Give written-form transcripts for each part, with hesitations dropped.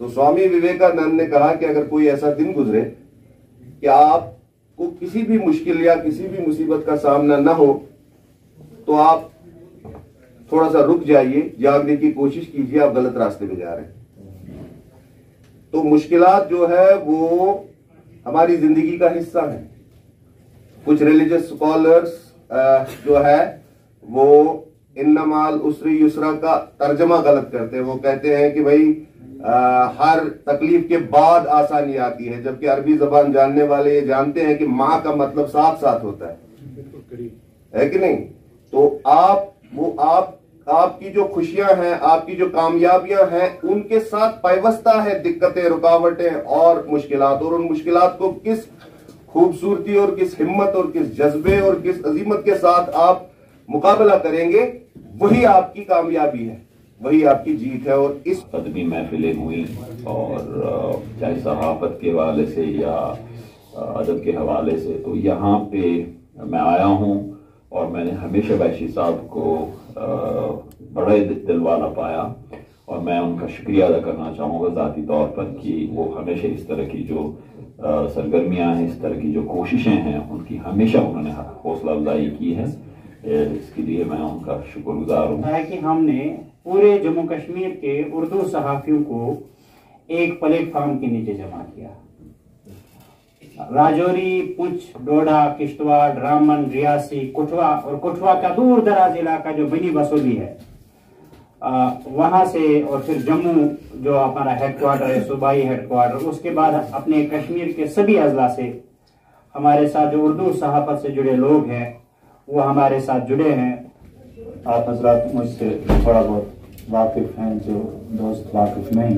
तो स्वामी विवेकानंद ने कहा कि अगर कोई ऐसा दिन गुजरे कि आपको किसी भी मुश्किल या किसी भी मुसीबत का सामना न हो, तो आप थोड़ा सा रुक जाइए, जागने की कोशिश कीजिए, आप गलत रास्ते पे जा रहे हैं। तो मुश्किलात जो है वो हमारी जिंदगी का हिस्सा है। कुछ रिलीजियस स्कॉलर्स जो है वो इन्नमाल उसरी युसरा का तर्जमा गलत करते हैं। वो कहते हैं कि भाई हर तकलीफ के बाद आसानी आती है, जबकि अरबी जबान जानने वाले ये जानते हैं कि माँ का मतलब साथ साथ होता है कि नहीं। तो आपकी जो खुशियां हैं, आपकी जो कामयाबियां हैं, उनके साथ पाइवस्ता है दिक्कतें, रुकावटें और मुश्किलात। और उन मुश्किलात को किस खूबसूरती और किस हिम्मत और किस जज्बे और किस अजीमत के साथ आप मुकाबला करेंगे, वही आपकी कामयाबी है, वही आपकी जीत है। और इस अदबी महफिलें हुई, और चाहे सहाफत के हवाले से या अदब के हवाले से, तो यहाँ पे मैं आया हूँ और मैंने हमेशा वैशी साहब को बड़े दिल वाला पाया, और मैं उनका शुक्रिया अदा करना चाहूँगा ज़ाती तौर पर कि वो हमेशा इस तरह की जो सरगर्मियाँ हैं, इस तरह की जो कोशिशें हैं, उनकी हमेशा उन्होंने हौसला अफजाई की है। इसके लिए मैं उनका शुक्रगुजार हूँ। है कि हमने पूरे जम्मू कश्मीर के उर्दू सहाफ़ियों को एक प्लेटफॉर्म के नीचे जमा किया। राजौरी, पुंछ, डोडा, किश्तवाड़, रामबन, रियासी, कठुआ और कठुआ का दूर दराज इलाका जो बनी बसोली है, वहां से, और फिर जम्मू जो हमारा हेडक्वार्टर है, सूबाई हेडक्वार्टर, उसके बाद अपने कश्मीर के सभी अजला से हमारे साथ जो उर्दू सहाफत से जुड़े लोग हैं वो हमारे साथ जुड़े हैं। आप हजरात मुझसे थोड़ा बहुत वाकिफ हैं, जो दोस्त वाकिफ नहीं,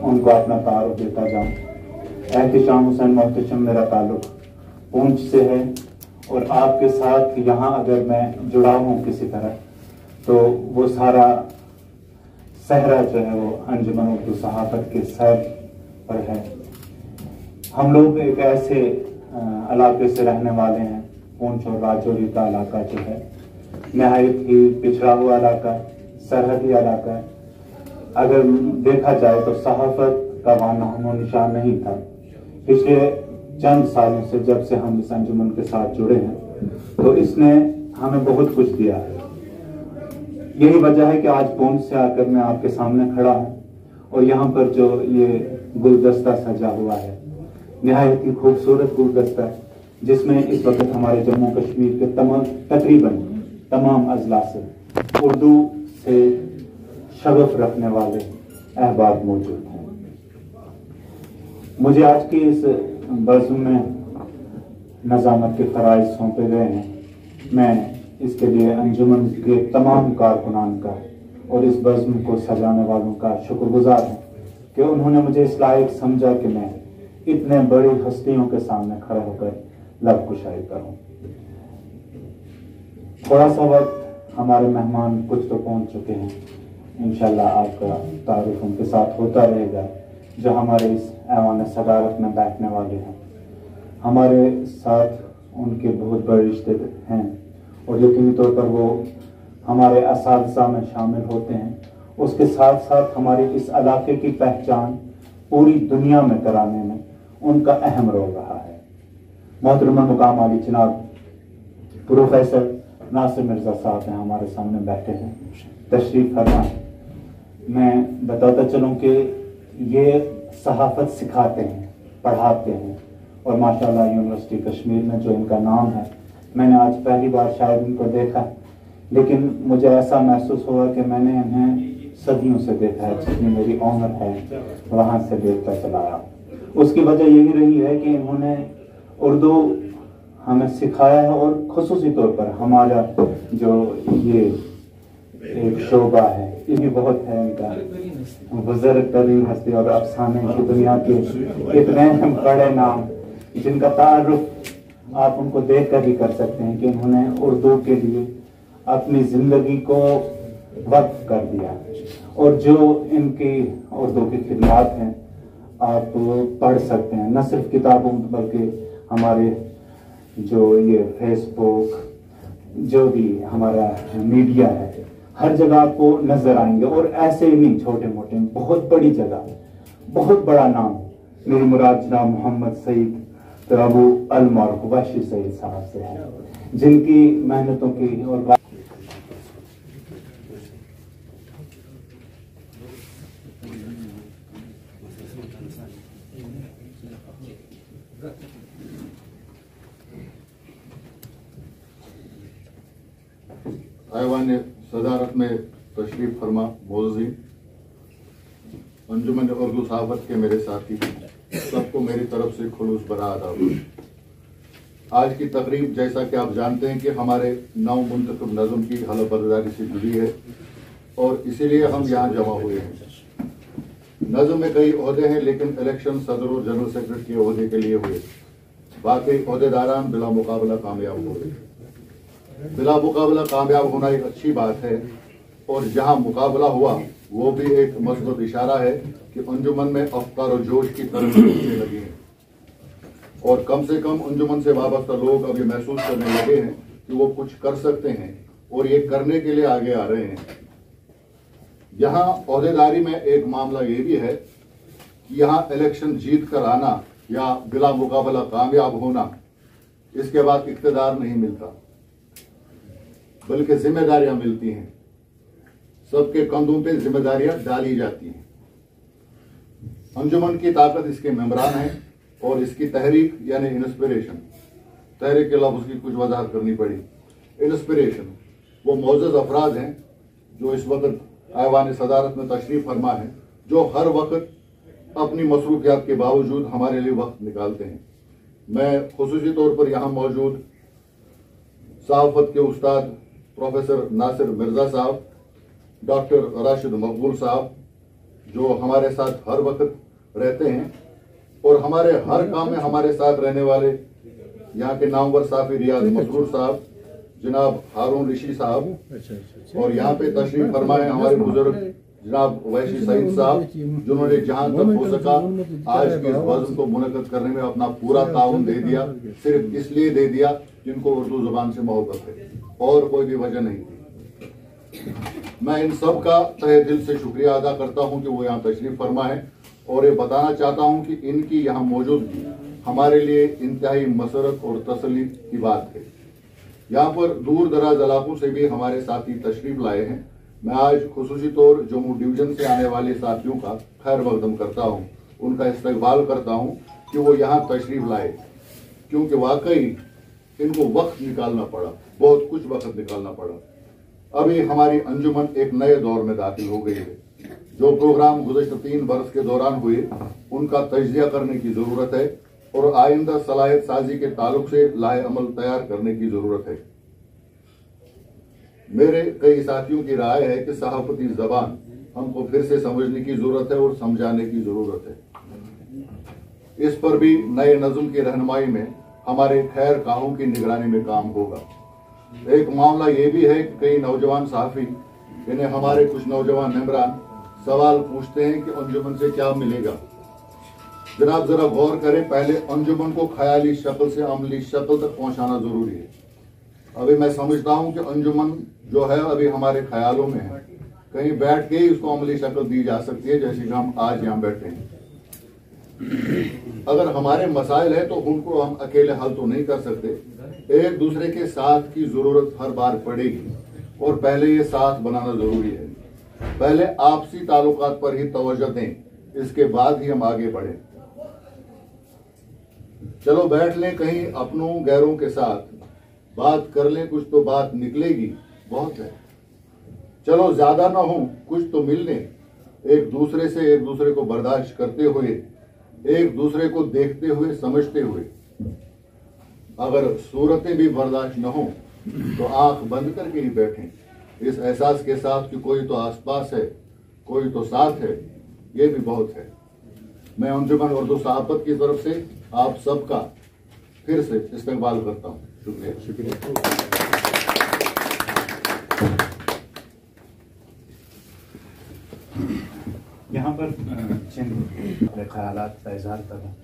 उनको अपना तारुफ देता जाऊँ। एहतिशाम हुसैन मोहतशम मेरा ताल्लुक पुंछ से है, और आपके साथ यहाँ अगर मैं जुड़ा हूँ किसी तरह, तो वो सारा सहरा जो है वो अंजुमन उर्दू सहाफत के सर पर है। हम लोग एक ऐसे इलाके से रहने वाले हैं, पुंछ और राजौरी का इलाका जो है नहायत ही पिछड़ा हुआ इलाका, सरहदी इलाका है। अगर देखा जाए तो सहाफत का वहाँ नामो निशान नहीं था। पिछले चंद सालों से जब से हम इस अंजुमन के साथ जुड़े हैं, तो इसने हमें बहुत कुछ दिया है। यही वजह है कि आज पुंछ से आकर मैं आपके सामने खड़ा हूँ, और यहाँ पर जो ये गुलदस्ता सजा हुआ है, निहायत ही खूबसूरत गुलदस्ता है, जिसमें इस वक्त हमारे जम्मू कश्मीर के तकरीबन तमाम अजला से उर्दू से शगफ रखने वाले अहबाब मौजूद हैं। मुझे आज की इस बज़्म में नज़ामत के फ़राइज़ सौंपे गए हैं। मैं इसके लिए अंजुमन के तमाम कारकुनान का और इस बज़्म को सजाने वालों का शुक्रगुजार हूँ कि उन्होंने मुझे इस लायक समझा कि मैं इतने बड़ी हस्तियों के सामने खड़ा होकर लब कुशाई करूँ। थोड़ा सा वक्त, हमारे मेहमान कुछ तो पहुँच चुके हैं, इंशाल्लाह आपका तारुफ उनके साथ होता रहेगा, जो हमारे इस ऐवान सदारत में बैठने वाले हैं। हमारे साथ उनके बहुत बड़े रिश्ते हैं, और यकीनी तौर पर वो हमारे असातिज़ा में शामिल होते हैं। उसके साथ साथ हमारे इस इलाके की पहचान पूरी दुनिया में कराने में उनका अहम रोल रहा है। मोहतरमा मुकाम आली जनाब प्रोफेसर नासिर मिर्ज़ा साहब हैं, हमारे सामने बैठे हैं, तशरीफ फरमा। मैं बताता चलूँ कि ये सहाफत सिखाते हैं, पढ़ाते हैं, और माशाल्लाह यूनिवर्सिटी कश्मीर में जो इनका नाम है, मैंने आज पहली बार शायद इनको देखा, लेकिन मुझे ऐसा महसूस हुआ कि मैंने इन्हें सदियों से देखा है। जितनी मेरी उम्र है वहाँ से देखता चला आया। उसकी वजह यही रही है कि इन्होंने उर्दू हमें सिखाया है, और खुसूसी तौर पर हमारा जो ये एक शोबा है, ये भी बहुत है इनका बुजुर्ग तरीन हस्ती और अफसाने की दुनिया के इतने बड़े नाम, जिनका तारुफ आप उनको देख कर भी कर सकते हैं कि उन्होंने उर्दू के लिए अपनी जिंदगी को वक्फ कर दिया। और जो इनकी उर्दू की खिदमत हैं आप पढ़ सकते हैं, न सिर्फ किताबों बल्कि हमारे जो ये फेसबुक, जो भी हमारा मीडिया है, हर जगह आपको नजर आएंगे। और ऐसे ही नहीं, छोटे मोटे बहुत बड़ी जगह बहुत बड़ा नाम मेरी मुराद जनाब मोहम्मद सईद अबू अल मारूफ वैशी सईद साहब से है, जिनकी मेहनतों की और ऐवान सदारत में तशरीफ फरमा मोज़ीन, अंजुमन उर्दू सहाफ़त के मेरे साथी सबको मेरी तरफ से खुलूस बरा आदाब। आज की तकरीब जैसा कि आप जानते हैं कि हमारे नौ मुंतखब नज़म की हलफ बर्दारी से जुड़ी है और इसीलिए हम यहाँ जमा हुए हैं। नज़म में कई ओहदे हैं लेकिन इलेक्शन सदर और जनरल सेक्रेटरी के ओहदे के लिए हुए, बाकी ओहदेदारान बिला मुकाबला कामयाब हुए। बिला मुकाबला कामयाब होना एक अच्छी बात है और जहाँ मुकाबला हुआ वो भी एक मज़बूत इशारा है कि अंजुमन में अफ्तार और जोश की तरफ होने लगी है और कम से कम अंजुमन से वाबस्ता लोग अब ये महसूस करने लगे हैं कि वो कुछ कर सकते हैं और ये करने के लिए आगे आ रहे हैं। यहाँ ओहदेदारी में एक मामला ये भी है कि यहाँ इलेक्शन जीत कर आना या बिला मुकाबला कामयाब होना, इसके बाद इख्तिदार नहीं मिलता बल्कि जिम्मेदारियां मिलती हैं। सबके कंधों पे जिम्मेदारियां डाली जाती हैं। अंजुमन की ताकत इसके मेंबरान है और इसकी तहरीक यानी इंस्पिरेशन, तहरीक के लफ्ज़ की कुछ वजाहत करनी पड़ी। इंस्पिरेशन वो मोअज़्ज़ज़ अफराद हैं जो इस वक्त ऐवान सदारत में तशरीफ फरमा है, जो हर वक्त अपनी मसरूफियात के बावजूद हमारे लिए वक्त निकालते हैं। मैं खुसूसी तौर पर यहाँ मौजूद सहाफ़त के उस्ताद प्रोफेसर नासिर मिर्जा साहब, डॉक्टर राशिद मकबूल साहब जो हमारे साथ हर वक्त रहते हैं और हमारे हर काम में हमारे साथ रहने वाले यहाँ के नामवर साफी रियाज मसरूर साहब, जनाब हारून ऋषि साहब, और यहाँ पे तशरीफ फरमा है हमारे बुजुर्ग जनाब वैशी सईद साहब, जिन्होंने जहां तक हो सका आज के इस वज़न को मुनक़द करने में अपना पूरा ताउन दे दिया, सिर्फ इसलिए दे दिया जिनको उर्दू ज़ुबान से मोहब्बत है और कोई भी वजह नहीं थी। मैं इन सब का तहे दिल से शुक्रिया अदा करता हूं कि वो यहाँ तशरीफ फरमा है और ये बताना चाहता हूं कि इनकी यहाँ मौजूदगी हमारे लिए इंतहाई मसरत और तसल्ली की बात है। यहाँ पर दूर दराज इलाकों से भी हमारे साथी तशरीफ लाए हैं। मैं आज खुसूसी तौर जम्मू डिवीजन से आने वाले साथियों का खैर मकदम करता हूँ, उनका इस्तकबाल करता हूँ कि वो यहाँ तशरीफ लाए, क्योंकि वाकई इनको वक्त निकालना पड़ा, बहुत कुछ वक्त निकालना पड़ा। अभी हमारी अंजुमन एक नए दौर में दाखिल हो गई है। जो प्रोग्राम गुज़श्ता 3 बरस के दौरान हुए उनका तज्जिया करने की जरूरत है और आइंदा सलाहियत साजी के ताल्लुक से लाहे अमल तैयार करने की जरूरत है। मेरे कई साथियों की राय है कि सहाफती जबान हमको फिर से समझने की जरूरत है और समझाने की जरूरत है। इस पर भी नए नज़्म की रहनुमाई में हमारे खैर काहों की निगरानी में काम होगा। एक मामला ये भी है कि कई नौजवान सहाफी, इन्हें हमारे कुछ नौजवान मेंबरान सवाल पूछते हैं कि अंजुमन से क्या मिलेगा। जनाब जरा गौर करें, पहले अंजुमन को ख्याली शक्ल से अमली शक्ल तक पहुंचाना जरूरी है। अभी मैं समझता हूं कि अंजुमन जो है अभी हमारे ख्यालों में है, कहीं बैठ के ही उसको अमली शक्ल दी जा सकती है, जैसे कि हम आज यहाँ बैठे हैं। अगर हमारे मसाइल है तो उनको हम अकेले हल तो नहीं कर सकते, एक दूसरे के साथ की जरूरत हर बार पड़ेगी और पहले ये साथ बनाना जरूरी है। पहले आपसी ताल्लुकात पर ही तवज्जो दें, इसके बाद ही हम आगे बढ़ें। चलो बैठ लें कहीं अपनों गैरों के साथ, बात कर लें, कुछ तो बात निकलेगी, बहुत है। चलो ज्यादा ना हो, कुछ तो मिल लें, एक दूसरे से एक दूसरे को बर्दाश्त करते हुए, एक दूसरे को देखते हुए, समझते हुए। अगर सूरतें भी बर्दाश्त न हो तो आंख बंद करके ही बैठें, इस एहसास के साथ कि कोई तो आसपास है, कोई तो साथ है, ये भी बहुत है। मैं अंजुमन उर्दू सहाफत की तरफ से आप सबका फिर से इस्तकबाल करता हूँ। शुक्रिया। यहाँ पर अपने ख्यालात का इजहार करूँ।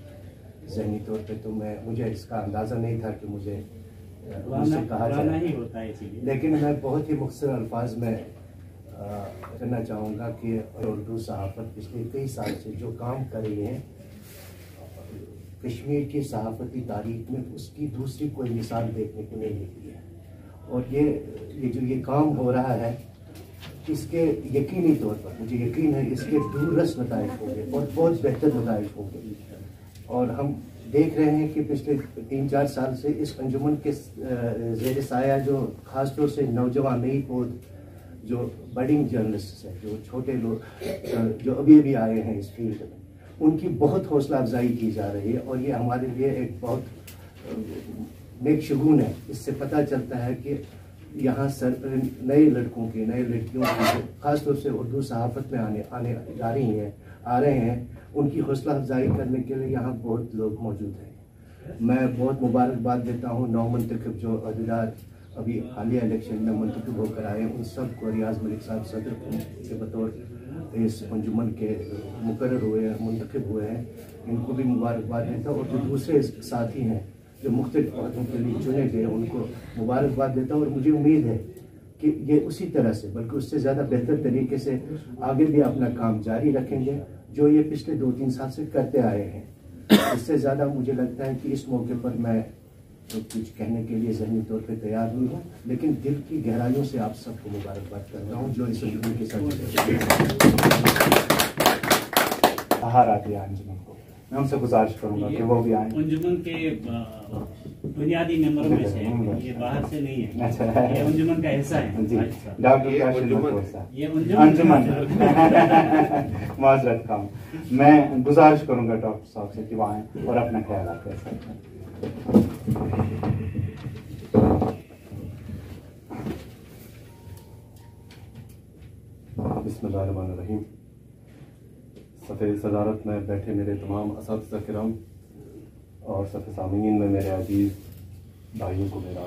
ज़हनी तौर पे तो मुझे इसका अंदाज़ा नहीं था कि मुझे कहा जाए, लेकिन मैं बहुत ही मुख्तसर अल्फाज में करना चाहूँगा कि उर्दू सहाफ़त पिछले कई साल से जो काम कर रही है कश्मीर की सहाफ़ती तारीख में, उसकी दूसरी कोई मिसाल देखने को नहीं मिली है। और ये जो ये काम हो रहा है, इसके यकीनी तौर पर मुझे यकीन है इसके दूररस नताइज होंगे और बहुत बेहतर नताइज होंगे। और हम देख रहे हैं कि पिछले 3-4 साल से इस अंजुमन के ज़ेर साया जो ख़ास तौर से नौजवान नई पौध जो बडिंग जर्नलिस्ट हैं, जो छोटे लोग जो अभी अभी आए हैं इस फील्ड में, उनकी बहुत हौसला अफजाई की जा रही है। और ये हमारे लिए एक बहुत नेक शगुन है। इससे पता चलता है कि यहाँ नए लड़कों की, नए लड़कियों की ख़ास तौर से उर्दू सहाफ़त में आने जा रही हैं, आ रहे हैं, उनकी हौसला अफजाई करने के लिए यहाँ बहुत लोग मौजूद हैं। मैं बहुत मुबारकबाद देता हूँ नौ मुंतखब जो अहदेदार अभी हालिया इलेक्शन में मुंतखब होकर आए, उन सब को रियाज मलिक साहब सदर के बतौर इस अंजुमन के मुकर्रर हुए हैं, मुंतखब हुए हैं, इनको भी मुबारकबाद देता हूँ। और जो दूसरे साथी हैं जो मुख्तलिफ पदों के लिए चुने गए, उनको मुबारकबाद देता हूँ। और मुझे उम्मीद है कि ये उसी तरह से बल्कि उससे ज़्यादा बेहतर तरीके से आगे भी अपना काम जारी रखेंगे जो ये पिछले 2-3 साल से करते आए हैं। इससे ज़्यादा मुझे लगता है कि इस मौके पर मैं तो कुछ कहने के लिए ज़हनी तौर पे तैयार नहीं हूँ, लेकिन दिल की गहराइयों से आप सबको मुबारकबाद करता हूँ जो इस अंजुमन के साथ बाहर आती है अंजुमन को। मैं उनसे गुजारिश करूँगा कि वो भी आए। अंजुमन के बुनियादी मेंबरों में से ये बाहर से नहीं है। अच्छा, ये अंजुमन का हिस्सा है जी। डॉक्टर अंजुमन माजरत का मैं गुजारिश करूँगा डॉक्टर साहब से कि वो आएँ और अपना ख्याल रखें। बिस्मिल्लाहिर्रहमानिर्रहीम। सफ़े सदारत में बैठे मेरे तमाम असातिज़ा किराम और सफ़े सामीन में मेरे अजीज़ भाइयों को मेरा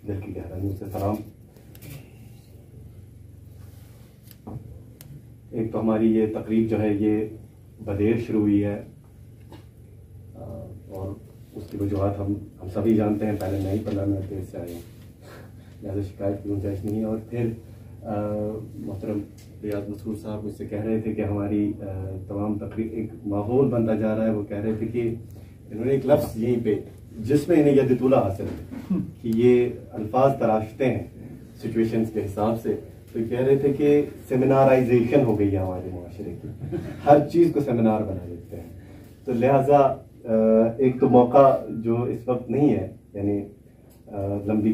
दिल की गहराइयों से सलाम। एक तो हमारी ये तकरीब जो है ये बदेर शुरू हुई है और उसकी वजूहत हम सभी जानते हैं। पहले नहीं पता, मैं देर से आया हूँ, लिहाजा शिकायत की गुंजाइश नहीं है। और फिर मोहतरम रियाज मसरूर साहब मुझसे कह रहे थे कि हमारी तमाम तकरीब एक माहौल बनता जा रहा है। वो कह रहे थे कि इन्होंने एक लफ्ज़ यहीं पे जिसमें इन्हें यदतुल्ला हासिल है कि ये अल्फाज तराशते हैं सिचुएशंस के हिसाब से, तो कह रहे थे कि सेमिनाराइजेशन हो गई है हमारे मुआशरे की, हर चीज़ को सेमिनार बना देते हैं। तो लिहाजा एक तो मौका जो इस वक्त नहीं है, यानी लंबी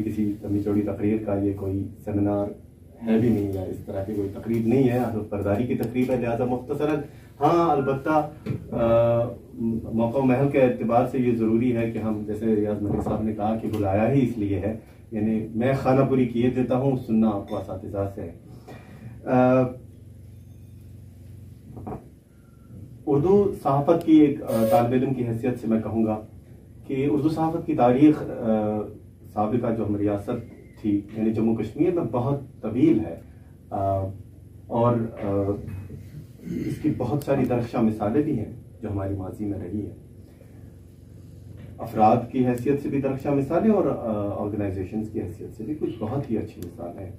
चौड़ी तकरीर का ये कोई सेमिनार है भी नहीं है, इस तरह की कोई तकरीब नहीं है, बरदारी की तकरीब है। लिहाजा मुख्तसरन हाँ अलबत्ता मौका महल के एतबार से ये ज़रूरी है कि हम, जैसे रियाज मलिक साहब ने कहा कि बुलाया ही इसलिए है, यानी मैं खानापुरी किए देता हूँ, सुनना आपको असातिज़ा से है। उर्दू सहाफ़त की एक तालिब इल्म की हैसियत से मैं कहूँगा कि उर्दू सहाफ़त की तारीख़ साबिक़ा जो हम रियासत थी यानी जम्मू कश्मीर में बहुत तवील है और इसकी बहुत सारी दरख्शां मिसालें भी हैं जो हमारी माजी में रही है। अफराद की हैसियत से भी दरख्शां मिसालें और ऑर्गेनाइजेशंस की हैसियत से भी कुछ बहुत ही अच्छी मिसालें हैं।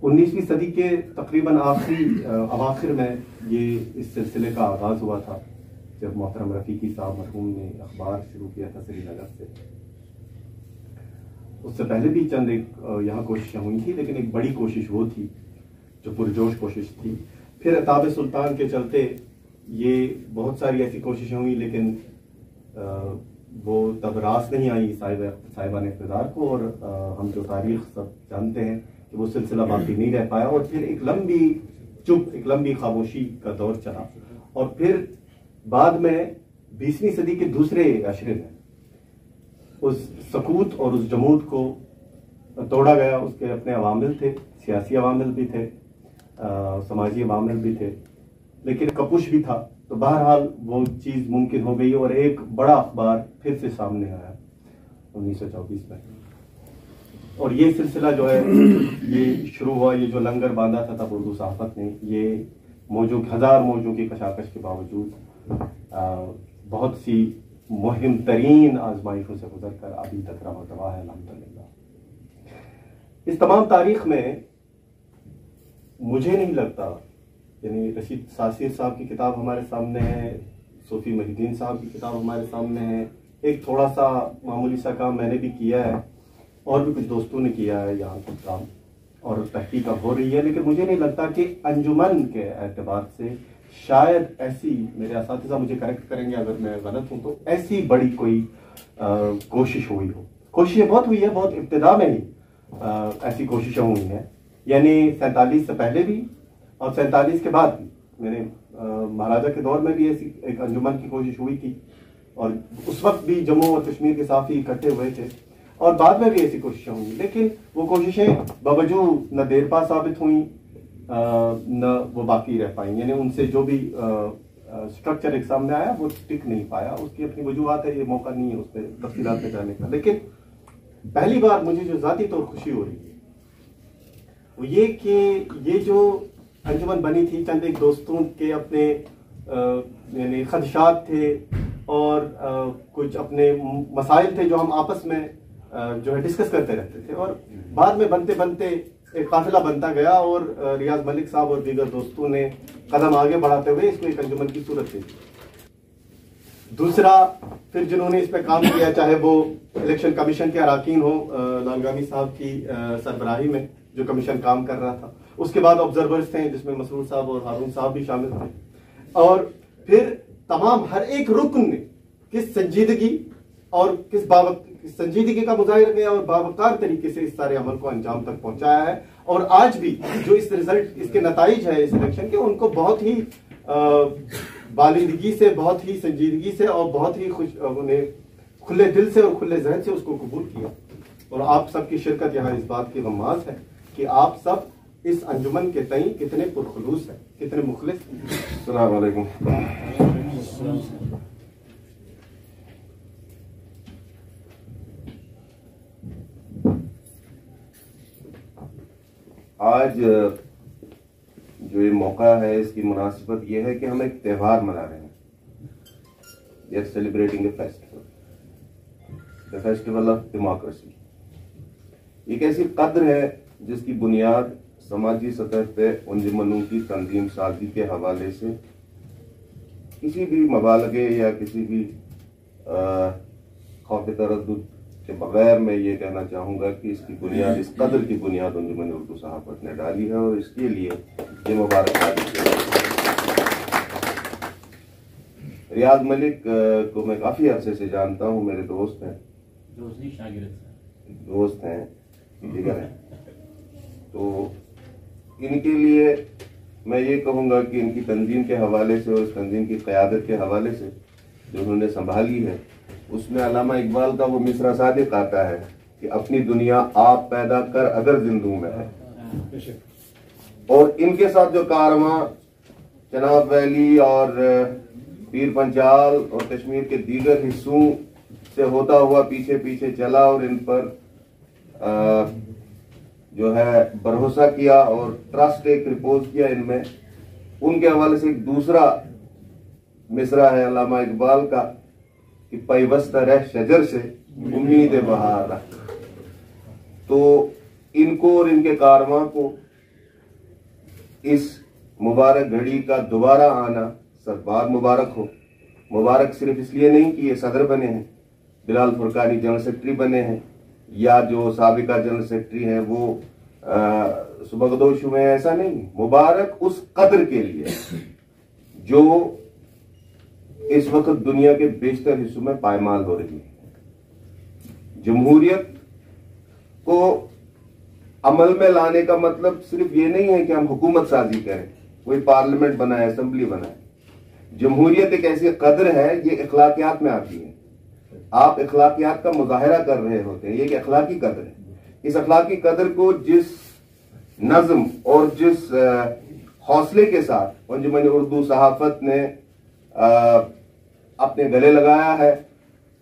19वीं सदी के तकरीबन अवाखिर में ये इस सिलसिले का आगाज़ हुआ था जब मोहतरम रफ़ीकी साहब मरहूम ने अखबार शुरू किया था श्रीनगर से। उससे पहले भी चंद एक यहाँ कोशिशें हुई थी, लेकिन एक बड़ी कोशिश वो थी जो पुरजोश कोशिश थी। फिर ताब सुल्तान के चलते ये बहुत सारी ऐसी कोशिशें हुई, लेकिन वो तब रास नहीं आई साहिबान इक़्तिदार को, और हम जो तारीख़ सब जानते हैं कि वो सिलसिला बाकी नहीं रह पाया। और फिर एक लंबी खामोशी का दौर चला, और फिर बाद में 20वीं सदी के दूसरे अशरे में उस सकूत और उस जमूद को तोड़ा गया। उसके अपने अवामिल थे, सियासी अवामिल भी थे, समाजी अवामिल भी थे, लेकिन कपुश भी था। तो बहरहाल वो चीज़ मुमकिन हो गई और एक बड़ा अखबार फिर से सामने आया 1924 में, और ये सिलसिला जो है ये शुरू हुआ। ये जो लंगर बांधा था तब उर्दू सहाफ़त ने, ये हज़ार मौजों की कशाकश के बावजूद बहुत सी मुहिम तरीन आजमाइशों से गुजर कर अभी तक रवा है अल्हम्दुलिल्लाह। इस तमाम तारीख में मुझे नहीं लगता, यानी रशीद सासिर साहब की किताब हमारे सामने है, सूफी मुहिद्दीन साहब की किताब हमारे सामने है, एक थोड़ा सा मामूली सा काम मैंने भी किया है और भी कुछ दोस्तों ने किया है यहाँ कुछ काम, और तहकीक हो रही है, लेकिन मुझे नहीं लगता कि अंजुमन के एतबार से शायद ऐसी, मेरे असातिज़ा मुझे करेक्ट करेंगे अगर मैं गलत हूँ, तो ऐसी बड़ी कोई कोशिश हुई हो। कोशिशें बहुत हुई है, बहुत इब्तिदा में ही ऐसी कोशिशें हुई हैं, यानी 47 से पहले भी और 47 के बाद भी। मैंने महाराजा के दौर में भी ऐसी एक अंजुमन की कोशिश हुई थी, और उस वक्त भी जम्मू और कश्मीर के साफी इकट्ठे हुए थे, और बाद में भी ऐसी कोशिशें हुई, लेकिन वो कोशिशें बावजूद न देरपा साबित हुई न वो बाकी रह पाई, यानी उनसे जो भी स्ट्रक्चर एक सामने आया वो टिक नहीं पाया। उसकी अपनी वजूहत है, ये मौका नहीं है उस पर तफसीलात में जाने का। लेकिन पहली बार मुझे जो ज़ाती तौर खुशी हो रही है वो ये कि ये जो अंजुमन बनी थी, चंद एक दोस्तों के अपने यानी खदशात थे और कुछ अपने मसाइल थे जो हम आपस में जो है डिस्कस करते रहते थे, और बाद में बनते बनते एक काफिला बनता गया, और रियाज मलिक साहब और दीगर दोस्तों ने कदम आगे बढ़ाते हुए इसको एक अंजुमन की सूरत दी। दूसरा, फिर जिन्होंने इस पर काम किया, चाहे वो इलेक्शन कमीशन के अराकीन हो, लालगामी साहब की सरबराही में जो कमीशन काम कर रहा था, उसके बाद ऑब्जर्वर्स थे जिसमें मसरूर साहब और हारून साहब भी शामिल थे, और फिर तमाम हर एक रुकन ने किस संजीदगी और किस संजीदगी का मुजाहिरा किया और बावकार तरीके से इस सारे अमल को अंजाम तक पहुंचाया है। और आज भी जो इस रिजल्ट, इसके नताइज है इस इलेक्शन के, उनको बहुत ही बालिदगी से, बहुत ही संजीदगी से और बहुत ही उन्हें खुले दिल से और खुले जहन से उसको कबूल किया। और आप सबकी शिरकत यहाँ इस बात की गमाज है कि आप सब इस अंजुमन के तई कितने पुरखुलूस हैं, कितने मुखलिस। अस्सलाम वालेकुम। आज जो ये मौका है, इसकी मुनासिबत ये है कि हम एक त्यौहार मना रहे हैं। We are celebrating a festival, the festival of democracy. एक ऐसी कद्र है जिसकी बुनियाद समाजी सतह पे अंजुमनों की तंजीम साजी के हवाले से किसी भी मबालगे या किसी भी खौफ तरद्दुद के बगैर मैं ये कहना चाहूँगा कि इसकी बुनियाद, इस कदर की बुनियाद अंजुमन उर्दू सहाफ़त ने डाली है, और इसके लिए ये मुबारकबाद। रियाज मलिक को मैं काफ़ी अरसे से जानता हूँ, मेरे दोस्त हैं, दोस्त हैं, जिगर हैं। तो इनके लिए मैं ये कहूँगा कि इनकी तंजीम के हवाले से और इस तंजीम की क़यादत के हवाले से जो उन्होंने संभाली है, उसमें अल्लामा इकबाल का वो मिसरा सादिक आता है कि अपनी दुनिया आप पैदा कर अगर जिंदू में है। और इनके साथ जो कारवां चनाब वैली और पीर पंचाल और कश्मीर के दीगर हिस्सों से होता हुआ पीछे पीछे चला और इन पर जो है भरोसा किया और ट्रस्ट एक रिपोज किया इनमें, उनके हवाले से एक दूसरा मिसरा है अल्लामा इकबाल का कि पैवस्त रह शजर से उम्मीद बहार रख। तो इनको और इनके कारवां को इस मुबारक घड़ी का दोबारा आना सरबार मुबारक हो। मुबारक सिर्फ इसलिए नहीं कि ये सदर बने हैं, बिलाल फुरकानी जनरल सेक्रेटरी बने हैं, या जो साबिका जनरल सेक्रेटरी हैं वो सुबगदोश हुए हैं, ऐसा नहीं। मुबारक उस कदर के लिए जो इस वक्त दुनिया के बेशतर हिस्सों में पायमाल हो रही है। जमहूरियत को अमल में लाने का मतलब सिर्फ ये नहीं है कि हम हुकूमत साजी करें, कोई पार्लियामेंट बनाए, असेंबली बनाए। जमहूरियत एक ऐसी कदर है, ये इखलाकियात में आती है। आप इखलाकियात का मुजाहरा कर रहे होते हैं, ये एक अखलाकी कदर है। इस अखलाकी कदर को जिस नज्म और जिस हौसले के साथ अंजुमन उर्दू सहाफत ने अपने गले लगाया है,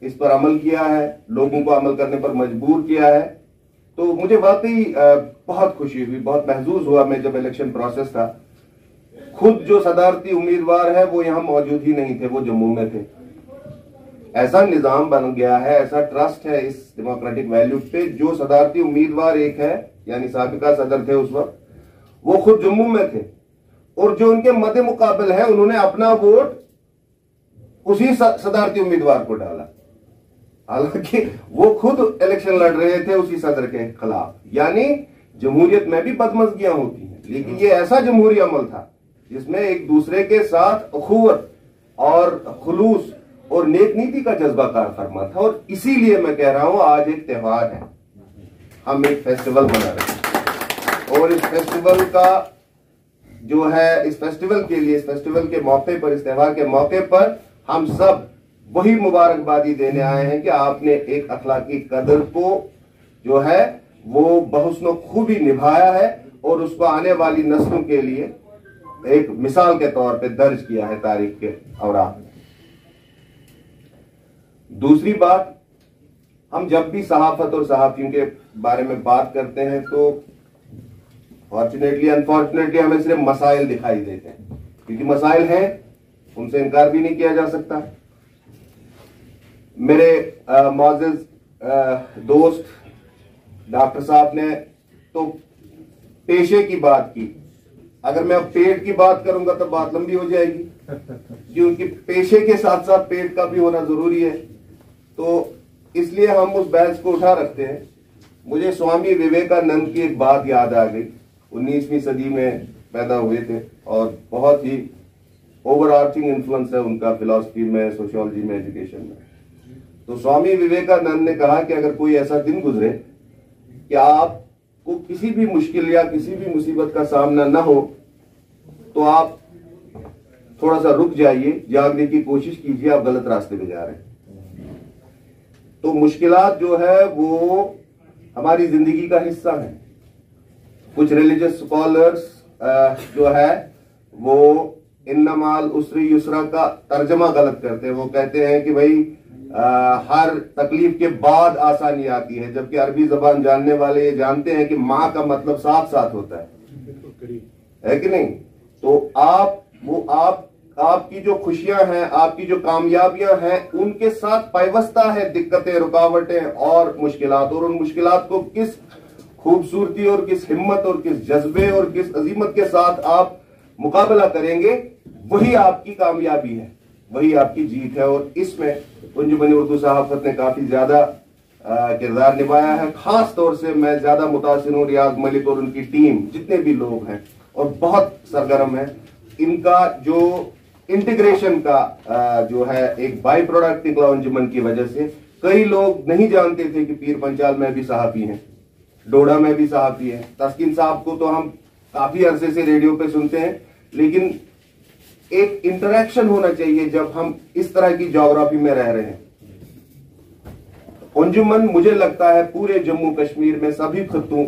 इस पर अमल किया है, लोगों को अमल करने पर मजबूर किया है, तो मुझे वाकई बहुत खुशी हुई, बहुत महसूस हुआ। मैं जब इलेक्शन प्रोसेस था, खुद जो सदारती उम्मीदवार है वो यहाँ मौजूद ही नहीं थे, वो जम्मू में थे। ऐसा निजाम बन गया है, ऐसा ट्रस्ट है इस डेमोक्रेटिक वैल्यू पे, जो सदारती उम्मीदवार एक है यानी साबिका सदर थे उस वक्त, वो खुद जम्मू में थे और जो उनके मद्दे मुकाबल है उन्होंने अपना वोट उसी सदारती उम्मीदवार को डाला, हालांकि वो खुद इलेक्शन लड़ रहे थे उसी सदर के खिलाफ। यानी जमहूरियत में भी बदमज़गियां होती हैं, लेकिन ये ऐसा जमहूरी अमल था जिसमें एक दूसरे के साथ अखुवत और खुलूस और नेक नीति का जज्बा कार फरमा था। और इसीलिए मैं कह रहा हूं आज एक त्योहार है, हम एक फेस्टिवल मना रहे हैं और इस फेस्टिवल का जो है, इस फेस्टिवल के लिए, इस फेस्टिवल के मौके पर, इस त्योहार के मौके पर हम सब वही मुबारकबादी देने आए हैं कि आपने एक अखलाकी कदर को जो है वो बहुस्नो खूबी निभाया है और उसको आने वाली नस्लों के लिए एक मिसाल के तौर पे दर्ज किया है तारीख के औराक में। दूसरी बात, हम जब भी सहाफत और सहाफियों के बारे में बात करते हैं तो फॉर्चुनेटली अनफॉर्चुनेटली हमें सिर्फ मसाइल दिखाई देते हैं, क्योंकि मसाइल हैं, उनसे इनकार भी नहीं किया जा सकता। मेरे मौजूद दोस्त डॉक्टर साहब ने तो पेशे की बात की, अगर मैं अब पेट की बात करूंगा तो बात लंबी हो जाएगी, क्योंकि पेशे के साथ साथ पेट का भी होना जरूरी है, तो इसलिए हम उस बहस को उठा रखते हैं। मुझे स्वामी विवेकानंद की एक बात याद आ गई, 19वीं सदी में पैदा हुए थे और बहुत ही ओवरआर्चिंग इन्फ्लुएंस है उनका फिलॉसफी में, सोशियोलॉजी में, एजुकेशन में। तो स्वामी विवेकानंद ने कहा कि अगर कोई ऐसा दिन गुजरे कि आपको किसी भी मुश्किल या किसी भी मुसीबत का सामना न हो, तो आप थोड़ा सा रुक जाइए, जागने की कोशिश कीजिए, आप गलत रास्ते पे जा रहे हैं। तो मुश्किलात जो है वो हमारी जिंदगी का हिस्सा है। कुछ रिलीजियस स्कॉलर्स जो है वो इन्नमाल उसरी युसरा का तर्जमा गलत करते हैं। वो कहते हैं कि भाई हर तकलीफ के बाद आसानी आती है, जबकि अरबी जबान जानने वाले ये जानते हैं कि माँ का मतलब साथ साथ होता है कि नहीं। तो आपकी जो खुशियां हैं, आपकी जो कामयाबियां हैं, उनके साथ पाइवस्ता है दिक्कतें, रुकावटें और मुश्किलात, और उन मुश्किलात को किस खूबसूरती और किस हिम्मत और किस जज्बे और किस अजीमत के साथ आप मुकाबला करेंगे, वही आपकी कामयाबी है, वही आपकी जीत है। और इसमें अंजुमन उर्दू सहाफत ने काफी ज्यादा किरदार निभाया है। खास तौर से मैं ज्यादा मुतासिर हूं रियाज मलिक और उनकी टीम, जितने भी लोग हैं और बहुत सरगर्म है। इनका जो इंटीग्रेशन का जो है एक बाई प्रोडक्ट निकला अंजुमन की वजह से। कई लोग नहीं जानते थे कि पीर पंचाल में भी सहाफी हैं, डोडा में भी सहाफी है। तस्कीन साहब को तो हम काफी अरसे से रेडियो पे सुनते हैं, लेकिन एक इंटरेक्शन होना चाहिए जब हम इस तरह की ज्योग्राफी में रह रहे हैं। अंजुमन मुझे लगता है पूरे जम्मू कश्मीर में सभी खित्तों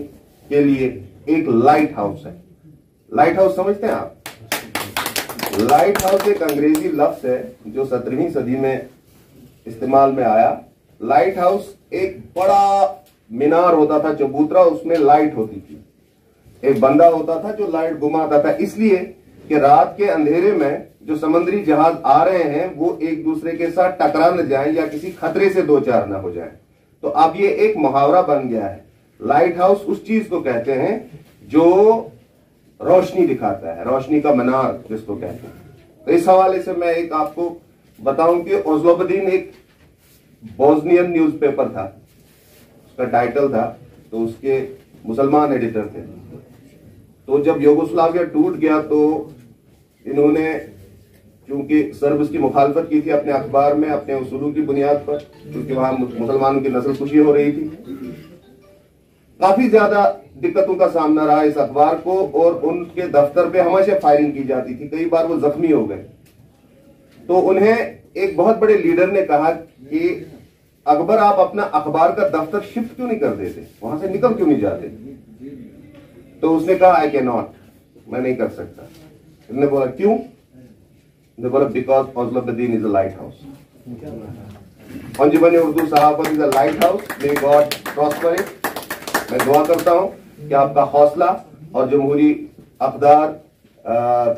के लिए एक लाइट हाउस है। लाइट हाउस समझते हैं आप? लाइट हाउस एक अंग्रेजी लफ्ज है जो 17वीं सदी में इस्तेमाल में आया। लाइट हाउस एक बड़ा मीनार होता था चबूतरा, उसमें लाइट होती थी, एक बंदा होता था जो लाइट घुमाता था, इसलिए कि रात के अंधेरे में जो समुद्री जहाज आ रहे हैं वो एक दूसरे के साथ टकरा न जाएं या किसी खतरे से दो चार न हो जाएं। तो अब ये एक मुहावरा बन गया है। लाइट हाउस उस चीज को कहते हैं जो रोशनी दिखाता है, रोशनी का मीनार जिसको कहते हैं। तो इस हवाले से मैं एक आपको बताऊं कि ओज़लोबदीन एक बोस्नियन न्यूज़पेपर था, उसका टाइटल था, तो उसके मुसलमान एडिटर थे। तो जब यूगोस्लाविया टूट गया तो इन्होंने क्योंकि सर्ब की मुखालफत की थी अपने अखबार में, अपने उसूलों की बुनियाद पर, क्योंकि वहां मुसलमानों की नस्ल खुशी हो रही थी। काफी ज्यादा दिक्कतों का सामना रहा इस अखबार को और उनके दफ्तर पे हमेशा फायरिंग की जाती थी, कई बार वो जख्मी हो गए। तो उन्हें एक बहुत बड़े लीडर ने कहा कि अकबर आप अपना अखबार का दफ्तर शिफ्ट क्यों नहीं कर देते, वहां से निकल क्यों नहीं जाते? तो उसने कहा आई कैन नॉट, मैं नहीं कर सकता। उसने बोला क्यों? उसने बोला बिकॉज ओज़लोबदीन is a lighthouse. Anjuman Urdu Sahafat is a lighthouse, may God prosper it. मैं दुआ करता हूं कि आपका हौसला और जमहूरी अक़दार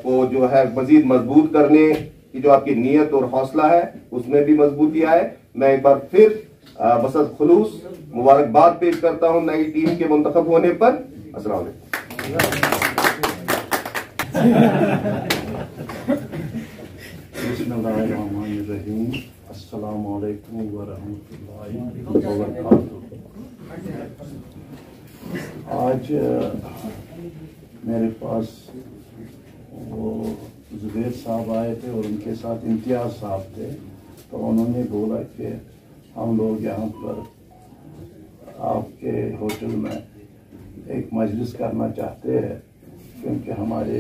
को जो है मजीद मजबूत करने कि जो आपकी नीयत और हौसला है उसमें भी मजबूती आए। मैं एक बार फिर बसत खुलूस मुबारकबाद पेश करता हूं नई टीम के मुंतखब होने पर। अस्सलाम वालेकुम। बिस्मिल्लाहिर्रहमानिर्रहीम। अस्सलामु अलैकुम व रहमतुल्लाहि व बरकातुहू। आज मेरे पास वो जुबैर साहब आए थे और उनके साथ इम्तियाज़ साहब थे, तो उन्होंने बोला कि हम लोग यहाँ पर आपके होटल में एक मजलिस करना चाहते हैं, क्योंकि हमारे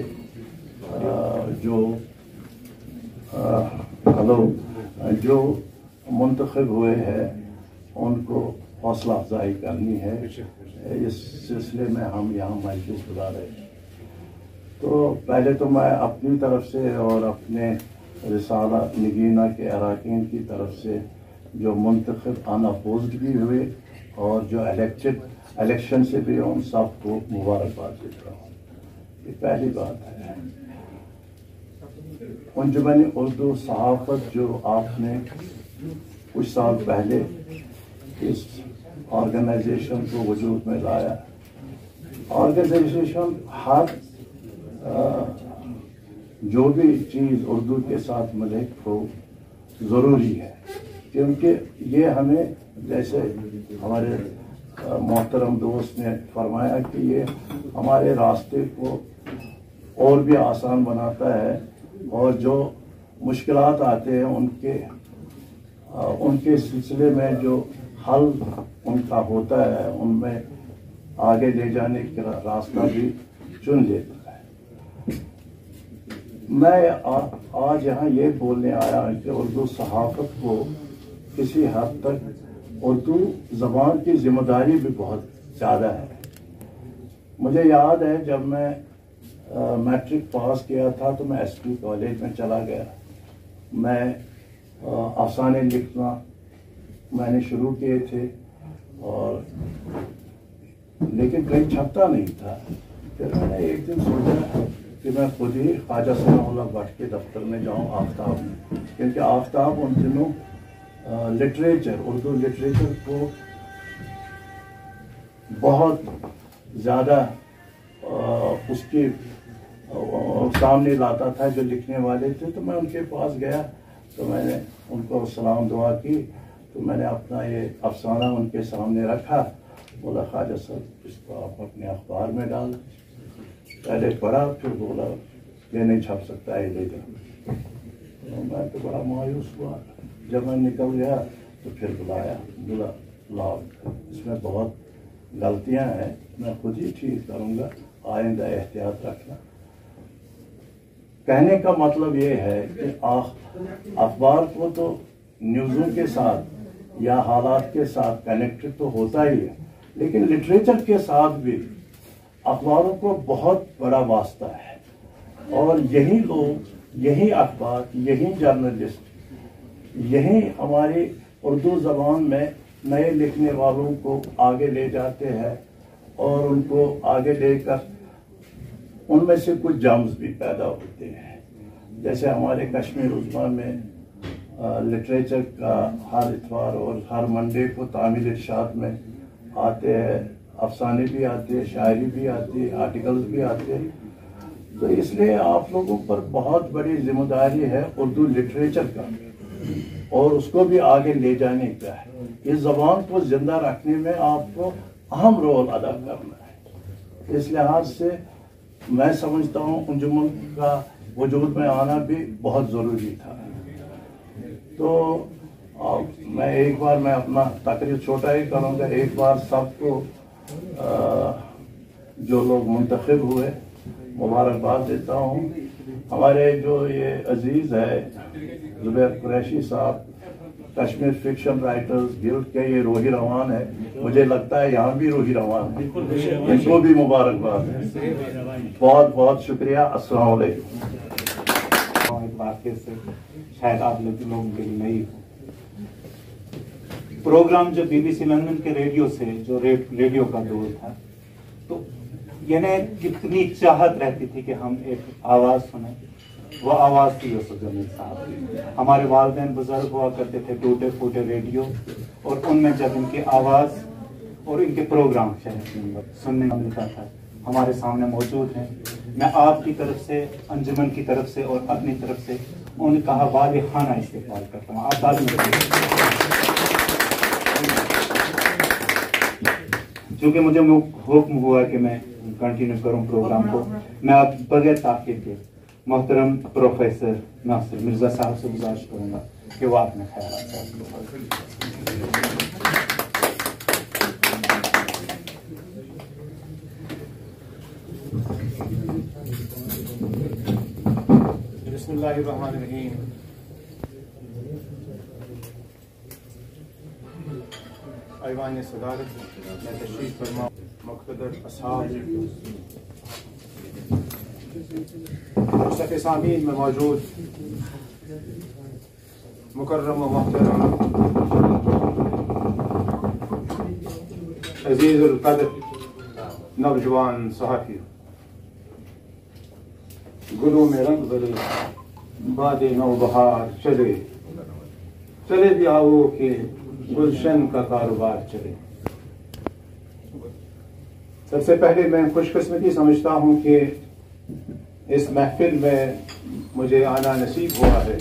जो मुंतखब हुए हैं उनको हौसला अफजाई करनी है। इस सिलसिले में हम यहाँ मजलिस बुला रहे हैं। तो पहले तो मैं अपनी तरफ से और अपने रिसाला नगीना के अरकान की तरफ से जो मुंतखब अनअपोज्ड भी हुए और जो इलेक्शन से भी उन सबको मुबारकबाद देता हूँ। ये पहली बात है। अंजुमन उर्दू सहाफ़त जो आपने कुछ साल पहले इस ऑर्गेनाइजेशन को वजूद में लाया, ऑर्गेनाइजेशन हर जो भी चीज़ उर्दू के साथ मिले हो ज़रूरी है, क्योंकि ये हमें, जैसे हमारे मोहतरम दोस्त ने फरमाया कि ये हमारे रास्ते को और भी आसान बनाता है और जो मुश्किलात आते हैं उनके सिलसिले में जो हल उनका होता है उनमें आगे ले जाने का रास्ता भी चुन लेता है। मैं आज यहाँ ये बोलने आया कि उर्दू सहाफ़त को किसी हद तक उर्दू ज़बान की जिम्मेदारी भी बहुत ज़्यादा है। मुझे याद है जब मैं मैट्रिक पास किया था तो मैं एसपी कॉलेज में चला गया। मैं अफसाने लिखना मैंने शुरू किए थे और लेकिन कहीं छपता नहीं था। फिर मैंने एक दिन सोचा कि मैं खुद ही ख्वाजा सनाउल्लाह भट्ट के दफ्तर में जाऊं आफ्ताब में, क्योंकि आफ्ताब उन दिनों लिटरेचर, उर्दू लिटरेचर को बहुत ज़्यादा उसके सामने लाता था जो लिखने वाले थे। तो मैं उनके पास गया तो मैंने उनको सलाम दुआ की, तो मैंने अपना ये अफसाना उनके सामने रखा। बोला ख्वाजा साहब इसको आप अपने अखबार में डाल। पहले पढ़ा, फिर बोला ये नहीं छप सकता है, ले जाओ। तो मैं तो बड़ा मायूस हुआ। जब मैं निकल गया तो फिर बोला लाओ, इसमें बहुत गलतियां हैं, मैं खुद ही ठीक करूँगा, आइंदा एहतियात रखना। कहने का मतलब ये है कि अखबार को तो न्यूज़ों के साथ या हालात के साथ कनेक्टेड तो होता ही है, लेकिन लिटरेचर के साथ भी अखबारों को बहुत बड़ा वास्ता है। और यही लोग, यही अखबार, यही जर्नलिस्ट, यही हमारी उर्दू ज़बान में नए लिखने वालों को आगे ले जाते हैं और उनको आगे लेकर उनमें से कुछ जम्स भी पैदा होते हैं। जैसे हमारे कश्मीर उज़्मा में लिटरेचर का हर इतवार और हर मंडे को तामील इरशाद में आते हैं, अफसाने भी आते हैं, शायरी भी आती है, आर्टिकल्स भी आते हैं। तो इसलिए आप लोगों पर बहुत बड़ी जिम्मेदारी है उर्दू लिटरेचर का और उसको भी आगे ले जाने का है। इस ज़बान को जिंदा रखने में आपको अहम रोल अदा करना है। इस लिहाज से मैं समझता हूँ अंजुमन का वजूद में आना भी बहुत ज़रूरी था। तो मैं अपना तकरीर छोटा ही करूँगा। एक बार सबको जो लोग मुंतखब हुए मुबारकबाद देता हूँ। हमारे जो ये अजीज़ है जुबैर कुरैशी साहब, कश्मीर फिक्शन राइटर्स गिल्ड के ये रोही रवान है, मुझे लगता है यहाँ भी रोही रवान है, इनको भी मुबारकबाद है। बहुत बहुत शुक्रिया। अस्सलाम वालेकुम। एक वाक़े से शायद आप लोगों के लिए नई हो, प्रोग्राम जो BBC लंदन के रेडियो से, जो रेडियो का दौर था, तो यानी कितनी चाहत रहती थी कि हम एक आवाज़ सुने वो आवाज़ थी यूसुफ जमील साहब की। हमारे वालिदैन बुजुर्ग हुआ करते थे टूटे फूटे रेडियो, और उनमें जब इनकी आवाज़ और इनके प्रोग्राम सुनने को मिलता था, हमारे सामने मौजूद हैं। मैं आपकी तरफ से, अंजुमन की तरफ से और अपनी तरफ से उनका वालिहाना इस्तेमाल करता हूँ। आप चूँकि मुझे हुक्म हुआ कि मैं कंटिन्यू करूँ प्रोग्राम को, मैं आप बगैर ताक़ीद के मोहतरम प्रोफेसर नासिर मिर्ज़ा साहब से गुजारिश करूँगा कि वो अपने ख्याल बिस्मिल्लाहिर्रहमानिर्रहीम। ऐवान सदारत में तशरीफ फरमा मुक़्तदर अस्हाब मुस्तफ़े सामीन में मौजूद मुकर्रम व मुहतरम अज़ीज़ुल क़द्र नौजवान सहाफ़ी, गुलों में रंग भरे बादे नौबहार चले, चले भी आओ के गुलशन का कारोबार चले। सबसे पहले मैं खुशकिस्मती समझता हूँ कि इस महफिल में मुझे आना नसीब हुआ है,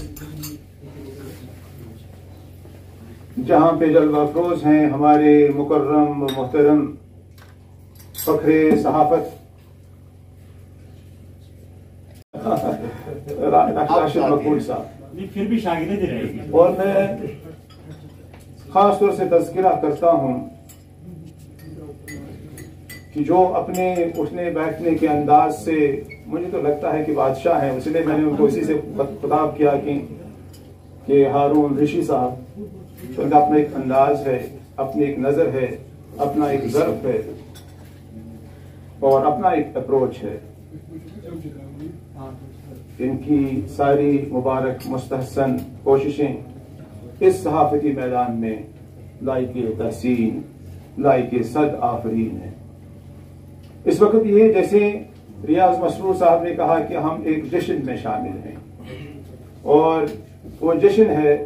जहाँ पे जलवा अफरोज हैं हमारे मुकर्रम मोहतरम फखरे सहाफत राशिद मकबूल साहब, फिर भी शागिर्द रहेगी। और मैं खास तौर से तज़किरा करता हूँ कि जो अपने उठने बैठने के अंदाज से मुझे तो लगता है कि बादशाह हैं, इसलिए मैंने उनको इसी से खिताब किया कि हारून ऋषि साहब, उनका अपना एक अंदाज है, अपनी एक नज़र है, अपना एक ज़र्फ है और अपना एक अप्रोच है। इनकी सारी मुबारक मुस्तहसन कोशिशें इस सहाफ़ती मैदान में लाइक़े तहसीन, लाइक़े सद आफरीन है। इस वक्त ये जैसे रियाज मसरूर साहब ने कहा कि हम एक जश्न में शामिल हैं, और वो जश्न है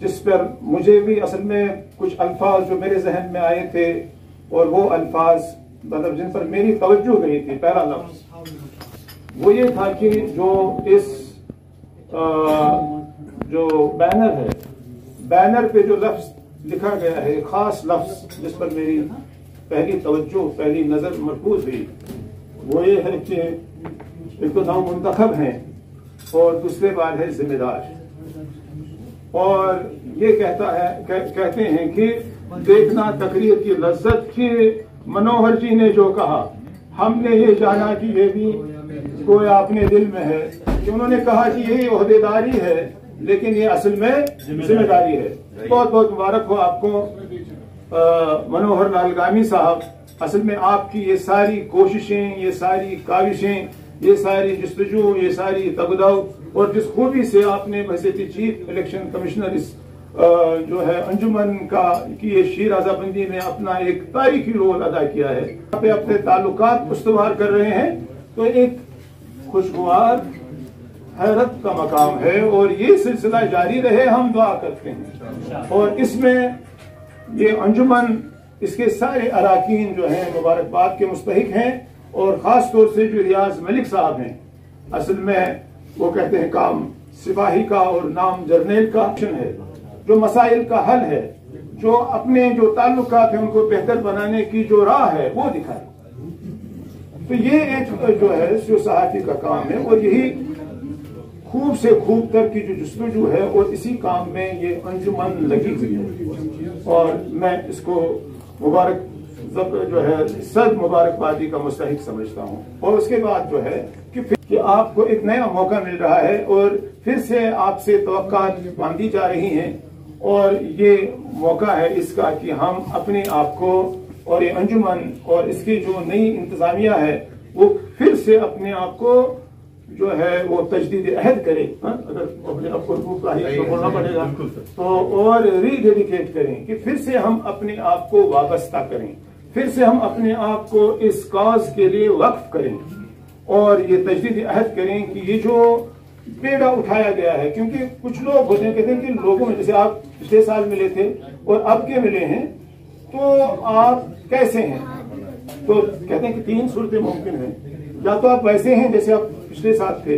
जिस पर मुझे भी असल में कुछ अल्फाज जो मेरे जहन में आए थे, और वो अल्फाज मतलब जिन पर मेरी तवज्जो गई थी, पहला लफ्ज़ वो ये था कि जो इस जो बैनर है, बैनर पे जो लफ्ज़ लिखा गया है, ख़ास लफ्ज़ जिस पर मेरी पहली तवज्जो, पहली नज़र मरकूज़ हुई, वो ये है कि एक तो नाम मुंतखब हैं और दूसरे बार है जिम्मेदार, और ये कहते हैं कि देखना तकरीर की लज्जत की मनोहर जी ने जो कहा, हमने ये जाना कि ये भी कोई अपने दिल में है, कि उन्होंने कहा कि यही ओहदेदारी है लेकिन ये असल में जिम्मेदारी है। बहुत बहुत मुबारक हो आपको मनोहर लाल गामी साहब। असल में आपकी ये सारी कोशिशें, ये सारी काविशें, ये सारी जस्तजू, ये सारी तगदाव, और जिस खूबी से आपने बहसीयत चीफ इलेक्शन कमिश्नर इस जो है अंजुमन का की ये शीराज़ाबंदी में अपना एक तारीखी रोल अदा किया है, पे अपने ताल्लुकात इस्तेमाल कर रहे हैं, तो एक खुशगवार हैरत का मकाम है, और ये सिलसिला जारी रहे, हम दुआ करते हैं। और इसमें ये अंजुमन, इसके सारे अराकीन जो हैं मुबारकबाद के मुस्तहिक हैं, और ख़ास तौर से जो रियाज मलिक साहब हैं, असल में वो कहते हैं काम सिपाही का और नाम जर्नेल का है, जो मसाइल का हल है, जो अपने जो ताल्लुकात हैं उनको बेहतर बनाने की जो राह है वो दिखाए। तो ये एक जो है जो सहाफ़ी का काम है, और यही खूब से खूब तर की जो जस्तजू है, और इसी काम में ये अंजुमन लगी हुई है, और मैं इसको मुबारक जो है सद मुबारकबादी का मुस्तहिक समझता हूँ। और उसके बाद जो है कि आपको एक नया मौका मिल रहा है, और फिर से आपसे तवक्कात बांधी जा रही हैं, और ये मौका है इसका कि हम अपने आप को और ये अंजुमन और इसकी जो नई इंतजामिया है वो फिर से अपने आप को जो है वो तजदीद अहद करे। अगर अपने आप को तो बोलना पड़ेगा, तो और रीडेडिकेट करें कि फिर से हम अपने आप को वाबस्ता करें, फिर से हम अपने आप को इस काज के लिए वक्फ करें, और ये तजदीद अहद करें कि ये जो बेड़ा उठाया गया है। क्योंकि कुछ लोग होते हैं, कहते हैं कि लोगों में, जैसे आप पिछले साल मिले थे और अब के मिले हैं, तो आप कैसे हैं? तो कहते हैं कि 3 सूरतें मुमकिन हैं, या तो आप वैसे हैं जैसे आप पिछले साल थे,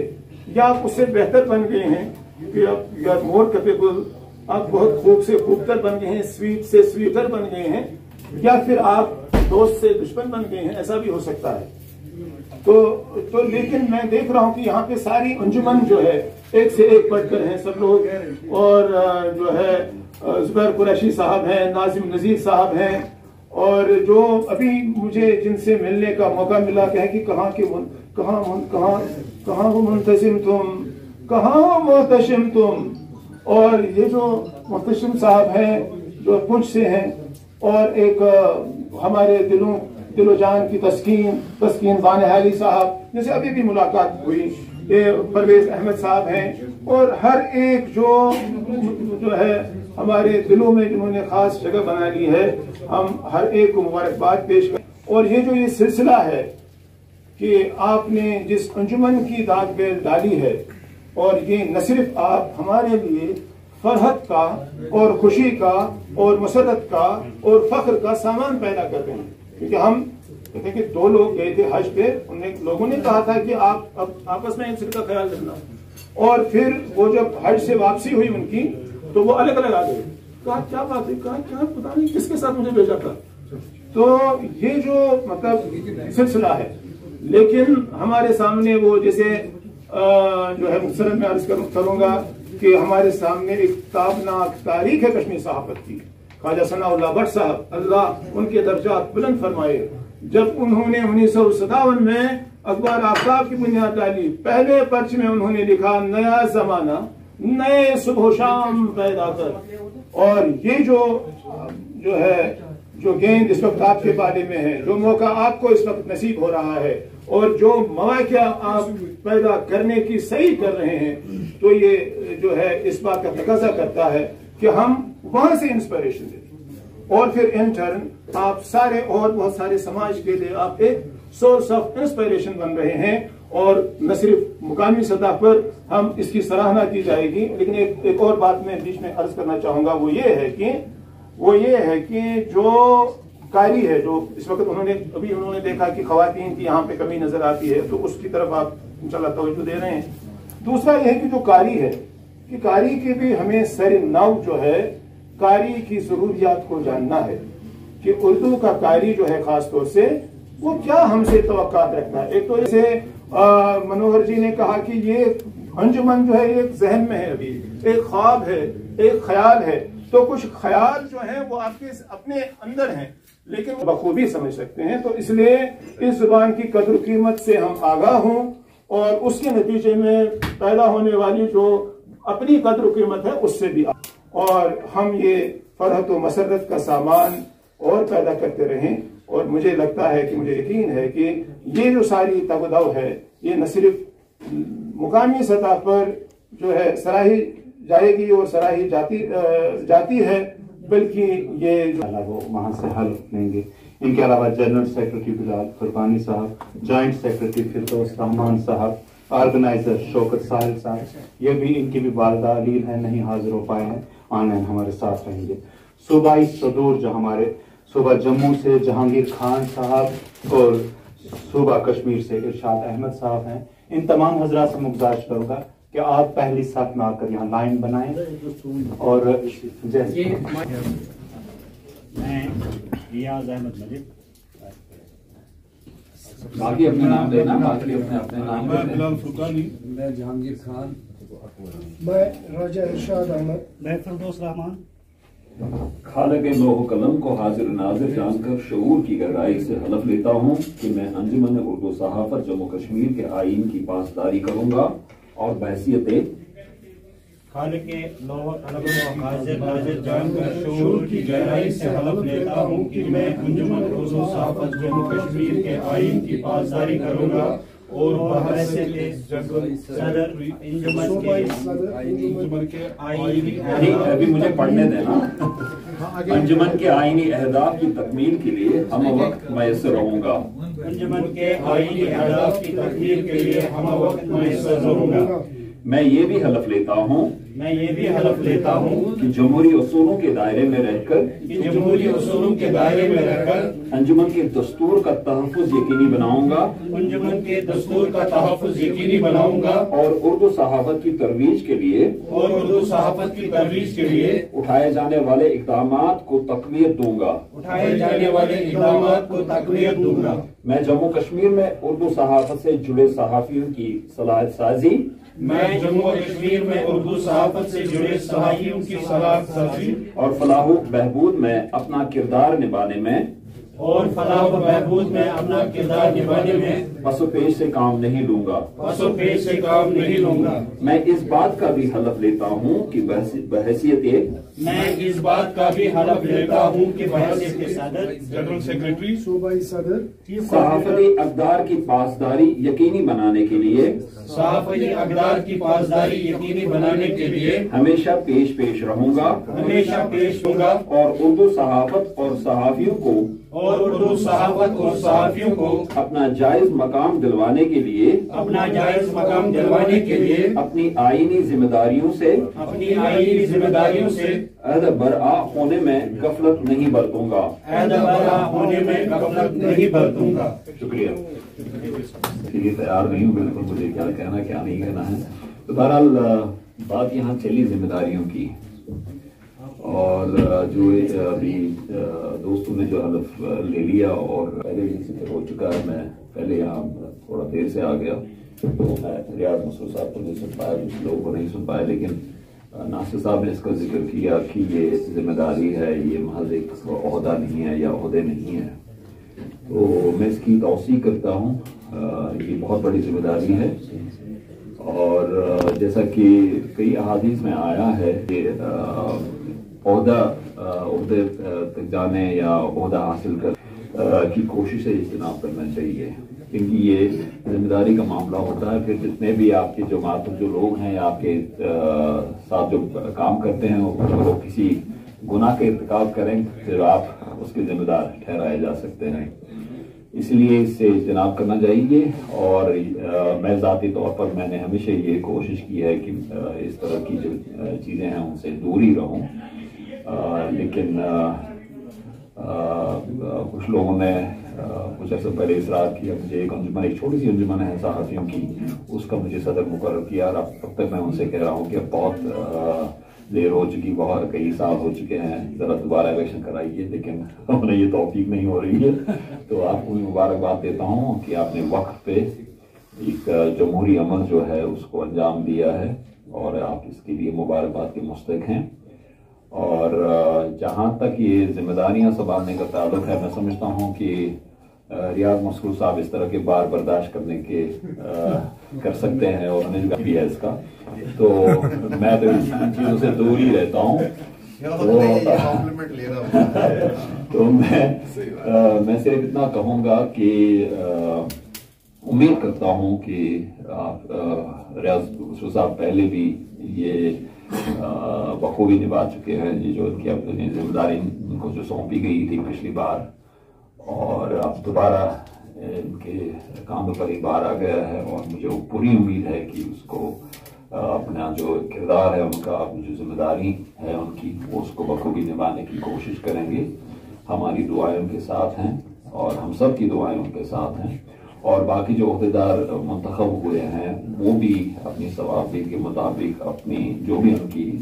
या आप उससे बेहतर बन गए हैं कि आप यू आर मोर कैपेबल, आप बहुत खूब से खूबतर बन गए हैं, स्वीट से स्वीटर बन गए हैं, या फिर आप दोस्त से दुश्मन बन गए हैं, ऐसा भी हो सकता है। तो लेकिन मैं देख रहा हूं कि यहाँ पे सारी अंजुमन जो है एक से एक बढ़कर हैं सब लोग, और जो है जुबैर कुरैशी साहब हैं, नाजिम नजीर साहब हैं, और जो अभी मुझे जिनसे मिलने का मौका मिला कहें कि कहाँ वो मुंतसिम तुम, कहाँ मोहतशिम तुम। और ये जो मोहतशिम साहब हैं जो पुंछ से हैं, और एक हमारे दिलो जान की तस्कीन बानहाली साहब, जैसे अभी भी मुलाकात हुई, ये परवेज अहमद साहब हैं, और हर एक जो है हमारे दिलों में जिन्होंने खास जगह बना ली है, हम हर एक को मुबारकबाद पेश करें। और ये जो ये सिलसिला है कि आपने जिस अंजुमन की दाग बेल डाली है, और ये न सिर्फ आप हमारे लिए फरहत का और खुशी का और मसरत का और फख्र का सामान पैदा कर रहे हैं। क्योंकि हम कहते हैं कि 2 लोग गए थे हज पे, लोगों ने कहा था कि आप अब आपस में इनका ख्याल रखना, और फिर वो जब हज से वापसी हुई उनकी, तो वो अलग अलग आ गए। कहा क्या बात है, कहा क्या पता नहीं किसके साथ मुझे भेजा था। तो ये जो मतलब सिलसिला है, लेकिन हमारे सामने वो जैसे जो है मुख्तसरन में अर्ज करूंगा कि हमारे सामने एक ताबनाक तारीख है कश्मीर सहाफत की। ख्वाजा सनाउल्लाह भट्ट साहब, अल्लाह उनके दर्जात बुलंद फरमाए, जब उन्होंने 1957 में अखबार आफ्ताब की बुनियाद डाली, पहले पर्च में उन्होंने लिखा नया जमाना नए सुबह शाम पैदा कर। और ये जो है जो गेंद इस वक्त आपके बारे में है, जो मौका आपको इस वक्त नसीब हो रहा है, और जो मौका आप पैदा करने की सही कर रहे हैं, तो ये जो है इस बात का तकाजा करता है कि हम वहां से इंस्पिरेशन दें, और फिर इन टर्न आप सारे और बहुत सारे समाज के लिए आप एक सोर्स ऑफ इंस्पिरेशन बन रहे हैं। और न सिर्फ मुकामी सतह पर हम इसकी सराहना की जाएगी, लेकिन एक और बात मैं बीच में अर्ज करना चाहूंगा, वो ये है कि जो कारी है, जो इस वक्त उन्होंने देखा कि खवातीन की यहाँ पे कमी नजर आती है, तो उसकी तरफ आप इंशाल्लाह तवज्जो दे रहे हैं। दूसरा यह है कि जो कारी है, कि कारी के भी हमें सर नौ जो है कारी की जरूरियात को जानना है, कि उर्दू का कारी जो है खास तौर से वो क्या हमसे तवक्कात रखता है। एक तो जैसे मनोहर जी ने कहा कि ये अंजुमन जो है एक जहन में है, अभी एक ख्वाब है, एक ख्याल है, तो कुछ ख्याल जो है वो आपके अपने अंदर हैं, लेकिन बखूबी समझ सकते हैं। तो इसलिए इस जुबान की कद्र कीमत से हम आगाह हों, और उसके नतीजे में पैदा होने वाली जो अपनी कद्र कीमत है उससे भी, और हम ये फरहत व मसरत का सामान और पैदा करते रहें। और मुझे लगता है कि, मुझे यकीन है कि ये जो सारी तगदाव है, ये न सिर्फ मुकामी सतह पर जो है सराही जाएगी और सराही जाती है, बल्कि ये वो वहाँ से हल लेंगे। इनके अलावा जनरल सेक्रेटरी बिलाल फुरकानी साहब, जॉइंट सेक्रेटरी फिरदौस रहमान साहब, ऑर्गेनाइजर शौकत साहिल साहब, ये भी इनकी भी वालदा अलील है, नहीं हाजिर हो पाए हैं, ऑनलाइन हमारे साथ रहेंगे। सूबाई सदूर जो हमारे सूबा जम्मू से जहांगीर खान साहब और सूबा कश्मीर से इरशाद अहमद साहब हैं। इन तमाम हजरात से गुजारिश करूंगा कि आप पहली साथ में आकर यहाँ लाइन बनाएं, और जैसे मैं रियाज अहमद मलिक, बाकी अपने नाम लेना, बाकी अपने नाम। मैं बिलाल फुरकानी, मैं जहांगीर खान, मैं राजा इरशाद अहमद, मैं फिरदौस रहमान। खालिक लोह कलम को हाजिर नाजिर जानकर शऊर की गहराई से हलफ लेता हूँ कि मैं अंजुमन उर्दू सहाफत जम्मू कश्मीर के आईन की पासदारी करूंगा, और बहसियत खालिक लोह कलम को हाजिर नाजिर जानकर शऊर की गहराई से हलफ लेता हूँ कि मैं अंजुमन उर्दू सहाफत जम्मू कश्मीर के आईन की पासदारी करूंगा, और सदर अंजुमन के आईनी, अभी मुझे पढ़ने देना। अंजुमन के आईनी अहदाफ की तकमील के लिए हम वक्त मैसर रहूंगा। अंजुमन के आईनी अहदाफ की तकमील के लिए हम वक्त मैसर रहूंगा। मैं ये भी हलफ लेता हूँ कि जमहूरी उसूलों के दायरे में रहकर अंजुमन के दस्तूर का तहफ़्फ़ुज़ यकीनी बनाऊंगा और उर्दू सहाफ़त की तरवीज के लिए उठाए जाने वाले इक़दामात को तक़वियत दूंगा। मैं जम्मू कश्मीर में उर्दू सहाफ़त से जुड़े सहाफ़ियों की सलाह साजी और फलाह बहबूद में अपना किरदार निभाने में पसो पेश से काम नहीं लूंगा। मैं इस बात का भी हलफ लेता हूँ कि बहैसियत जनरल सेक्रेटरी सूबाई सदर सहाफ़ती अक़दार की पासदारी यकीनी बनाने के लिए हमेशा पेश रहूंगा और उर्दू सहाफ़त और सहाफ़ियों को अपना जायज मकाम दिलवाने के लिए अपनी आईनी जिम्मेदारियों से बरआ होने में गफलत नहीं बरतूंगा। शुक्रिया। तैयार नहीं हूँ बिल्कुल, मुझे क्या कहना क्या नहीं कहना है। तो बहरहाल बात यहाँ चली जिम्मेदारियों की, और जो अभी दोस्तों ने जो हलफ ले लिया और पहले भी जिक्र हो चुका है, मैं पहले यहाँ थोड़ा देर से आ गया तो मैं रियाज मसरूर साहब को नहीं सुन पाया, कुछ लोगों को नहीं सुन पाया, लेकिन नासिर साहब ने इसका जिक्र किया कि ये जिम्मेदारी है, ये महज एक ओहदा नहीं है या ओहदे नहीं है। तो मैं इसकी तौसीक करता हूँ, ये बहुत बड़ी जिम्मेदारी है और जैसा कि कई अहादीस में आया है कि ओहदे तक जाने या ओहदा हासिल कर की कोशिश से इज्तनाब करना चाहिए, क्योंकि ये जिम्मेदारी का मामला होता है। फिर जितने भी आपके जो लोग हैं या आपके साथ जो काम करते हैं वो लोग किसी गुनाह के इर्तिकाब करें, फिर आप उसके जिम्मेदार ठहराए जा सकते हैं। इसलिए इससे इज्तनाब करना चाहिए और मैं ज़ाती तौर पर मैंने हमेशा ये कोशिश की है कि इस तरह की जो चीज़ें हैं उनसे दूर ही रहूं। लेकिन कुछ लोगों ने कुछ अर्से पहले इसरार किया, मुझे एक छोटी सी अंजुमन है सहाफ़ियों की, उसका मुझे सदर मुकर्रर किया और अब तक मैं उनसे कह रहा हूँ कि अब बहुत देर हो चुकी, बहुत कई साल हो चुके हैं, ज़रा दोबारा इलेक्शन कराइए, लेकिन उन्हें ये तौफीक नहीं हो रही है। तो आपको भी मुबारकबाद देता हूँ कि आपने वक्त पे एक जमहूरी अमल जो है उसको अंजाम दिया है और आप इसके लिए मुबारकबाद के मुस्तहिक हैं। और जहाँ तक ये जिम्मेदारियाँ संभालने का ताल्लुक है, मैं समझता हूँ कि रियाज मसरूर साहब इस तरह के बार बर्दाश्त करने के कर सकते हैं और उन्हें भी है इसका, तो मैं तो इन चीज़ों से दूर ही रहता हूँ। तो मैं सिर्फ इतना कहूँगा कि उम्मीद करता हूँ कि रियाज मसरूर साहब पहले भी ये बखूबी निभा चुके हैं, ये जो उनकी अपनी जिम्मेदारी उनको जो सौंपी गई थी पिछली बार, और अब दोबारा इनके काम पर एक बार आ गया है और मुझे पूरी उम्मीद है कि उसको अपना जो किरदार है उनका, जो जिम्मेदारी है उनकी, वो उसको बखूबी निभाने की कोशिश करेंगे। हमारी दुआएं उनके साथ हैं और हम सब की दुआएं उनके साथ हैं, और बाकी जो अहदेदार मुंतखब हुए हैं वो भी अपनी सवाबी के मुताबिक अपनी जो भी उनकी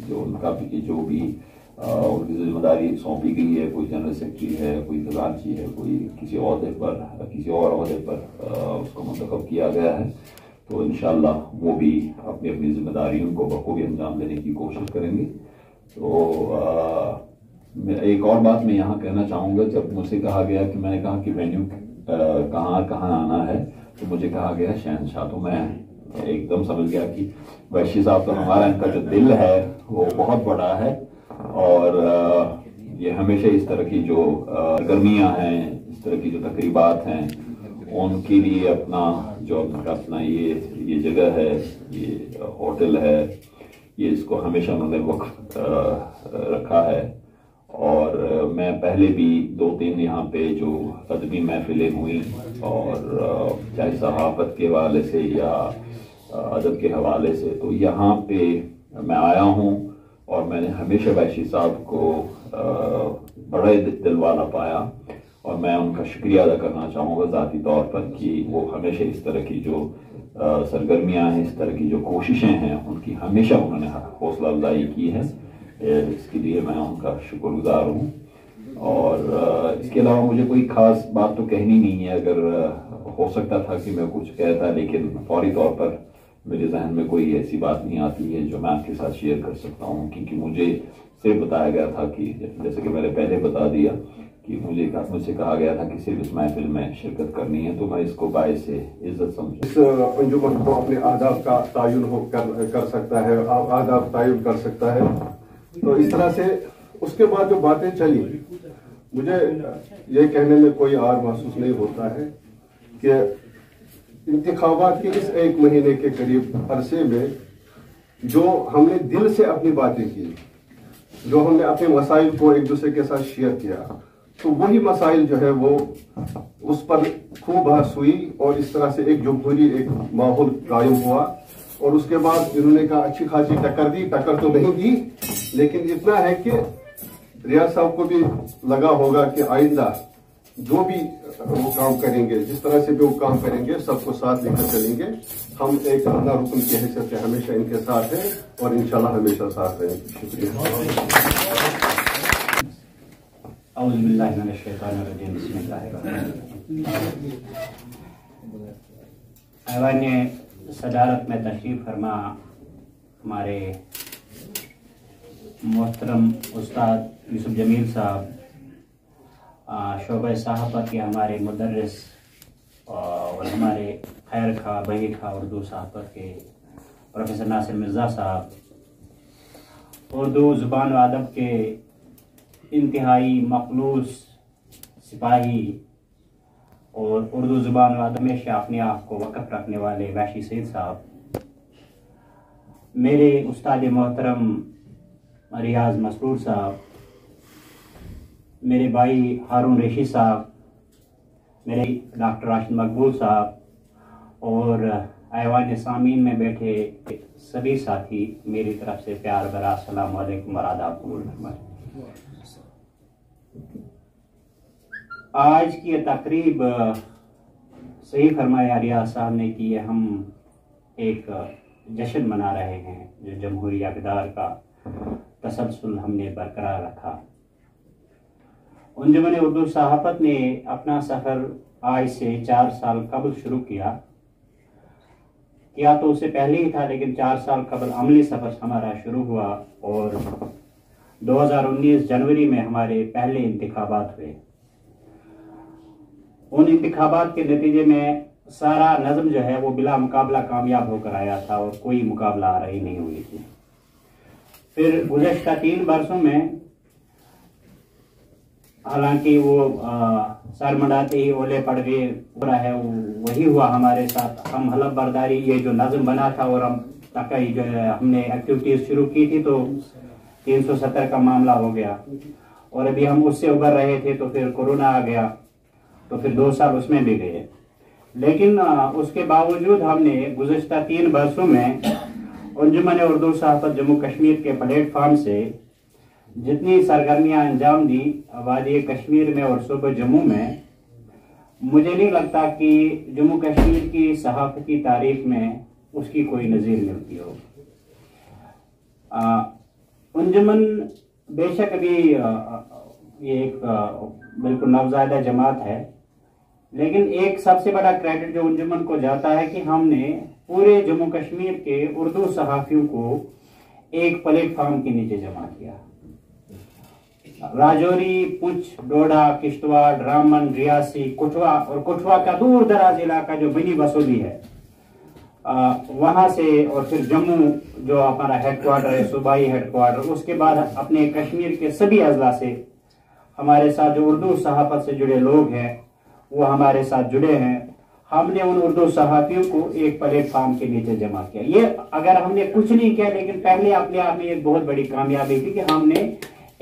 उनकी जिम्मेदारी सौंपी गई है, कोई जनरल सेक्रेटरी है, कोई खजांची है, कोई किसी और अहदे पर उसको मुंतखब किया गया है, तो इंशाअल्लाह वो भी अपनी अपनी जिम्मेदारियों को बखूबी अंजाम देने की कोशिश करेंगे। तो एक और बात मैं यहाँ कहना चाहूँगा, जब मुझसे कहा गया कि मैंने कहा कि वेन्यू कहाँ आना है, तो मुझे कहा गया शहनशाह, तो मैं एकदम समझ गया कि वैशी साहब तो हमारा, इनका जो दिल है वो बहुत बड़ा है और ये हमेशा इस तरह की जो गर्मियाँ हैं, इस तरह की जो तकरीबात हैं, उनके लिए अपना ये जगह है, ये होटल है, ये इसको हमेशा उन्होंने वक्फ रखा है। और मैं पहले भी 2-3 यहाँ पे जो अदबी महफिलें हुई, और चाहे सहाफ़त के हवाले से या अदब के हवाले से। तो यहाँ पे मैं आया हूँ और मैंने हमेशा वैशी साहब को बड़े दिल वाला पाया और मैं उनका शुक्रिया अदा करना चाहूँगा ज़ाती तौर पर कि वो हमेशा इस तरह की जो सरगर्मियाँ हैं, इस तरह की जो कोशिशें हैं, उनकी हमेशा उन्होंने हौसला अफजाई की है। इसके लिए मैं उनका शुक्रगुजार हूँ। और इसके अलावा मुझे कोई ख़ास बात तो कहनी नहीं है। अगर हो सकता था कि मैं कुछ कहता, लेकिन फौरी तौर पर मेरे जहन में कोई ऐसी बात नहीं आती है जो मैं आपके साथ शेयर कर सकता हूँ, क्योंकि मुझे सिर्फ बताया गया था कि जैसे कि मैंने पहले बता दिया कि मुझसे कहा गया था कि सिर्फ इस महफिल में शिरकत करनी है, तो मैं इसको बायस से इज्जत समझूं। इस अंजुमन को अपने आदाब का तायुन कर सकता है, आदाब तायुन कर सकता है। तो इस तरह से उसके बाद जो बातें चली, मुझे ये कहने में कोई आर महसूस नहीं होता है कि इंतखाबात के इस 1 महीने के करीब अरसे में जो हमने दिल से अपनी बातें की, जो हमने अपने मसाइल को एक दूसरे के साथ शेयर किया, तो वही मसाइल जो है वो उस पर खूब बहस हुई और इस तरह से एक जमहूरी एक माहौल कायम हुआ। और उसके बाद इन्होंने कहा अच्छी खासी टक्कर दी, टक्कर तो नहीं दी, लेकिन इतना है कि रियाज साहब को भी लगा होगा कि आइंदा जो भी वो काम करेंगे, जिस तरह से भी वो काम करेंगे, सबको साथ लेकर चलेंगे। हम एक अपना रुकन की हैसियत से हमेशा इनके साथ हैं और इंशाल्लाह हमेशा साथ रहेंगे। शुक्रिया। ऐवान सदारत में तशरीफ फरमा हमारे मोहतरम उस्ताद यूसुफ जमील साहब, शोबे सहाफ़त के हमारे मुदर्रिस और हमारे खैर खा बही खा उर्दू सहाफ़त के प्रोफेसर नासिर मिर्ज़ा साहब, उर्दू ज़ुबान व अदब के इंतहाई मखलूस सिपाही और उर्दू ज़ुबान व अदब में अपने आप को वक़्फ़ रखने वाले वैशी सईद साहब, मेरे उस्ताद मोहतरम रियाज मसरूर साहब, मेरे भाई हारून रेशी साहब, मेरे डॉक्टर राशिद मकबूल साहब और ऐवान सामीन में बैठे सभी साथी, मेरी तरफ से प्यार भरा अस्सलाम वालेकुम व आदाब। आज की तकरीब सही फरमाया रियाज साहब ने कि हम एक जश्न मना रहे हैं जो जमहूरी अक़दार का तसलसल हमने बरकरार रखा। अंजुमन उर्दू सहाफ़त ने अपना सफ़र आज से 4 साल कबल शुरू किया तो उससे पहले ही था, लेकिन 4 साल कबल अमली सफ़र हमारा शुरू हुआ और 2019 जनवरी में हमारे पहले इंतखाबात हुए। उन इंतखाबात के नतीजे में सारा नज़म जो है वो बिला मुकाबला कामयाब होकर आया था और कोई मुकाबला आ रही नहीं हुई थी। फिर गुज़श्ता 3 बरसों में हालांकि वो सर मंडाते ही ओले पड़ गए, पूरा है वही हुआ हमारे साथ। हम हलफ बर्दारी ये जो नज़म बना था और हम तक जो है हमने एक्टिविटीज़ शुरू की थी तो 370 का मामला हो गया और अभी हम उससे उबर रहे थे तो फिर कोरोना आ गया, तो फिर 2 साल उसमें भी गए। लेकिन उसके बावजूद हमने गुज़श्ता 3 बरसों में अंजुमन उर्दू सहाफ़त जम्मू कश्मीर के प्लेटफार्म से जितनी सरगर्मियाँ अंजाम दी वादी कश्मीर में और सूबा जम्मू में, मुझे नहीं लगता कि जम्मू कश्मीर की सहाफ़ती तारीख में उसकी कोई नज़ीर मिलती हो। अंजुमन बेशक अभी ये एक बिल्कुल नवज़ायदा जमात है, लेकिन एक सबसे बड़ा क्रेडिट जो अंजुमन को जाता है कि हमने पूरे जम्मू कश्मीर के उर्दू सहाफ़ियों को एक प्लेटफार्म के नीचे जमा किया। राजौरी, पुंछ, डोडा, किश्तवाड़, रामबन, रियासी, कठुआ और कठुआ का दूर दराज इलाका जो बनी बसोली है वहां से, और फिर जम्मू जो हमारा हेडक्वार्टर है, सूबाई हेडक्वार्टर, उसके बाद अपने कश्मीर के सभी अजला से हमारे साथ जो उर्दू सहाफ़त से जुड़े लोग हैं वो हमारे साथ जुड़े हैं। हमने उन उर्दू सहाफ़ियों को एक प्लेटफार्म के नीचे जमा किया। ये अगर हमने कुछ नहीं किया, लेकिन पहले अपने आप में एक बहुत बड़ी कामयाबी थी कि हमने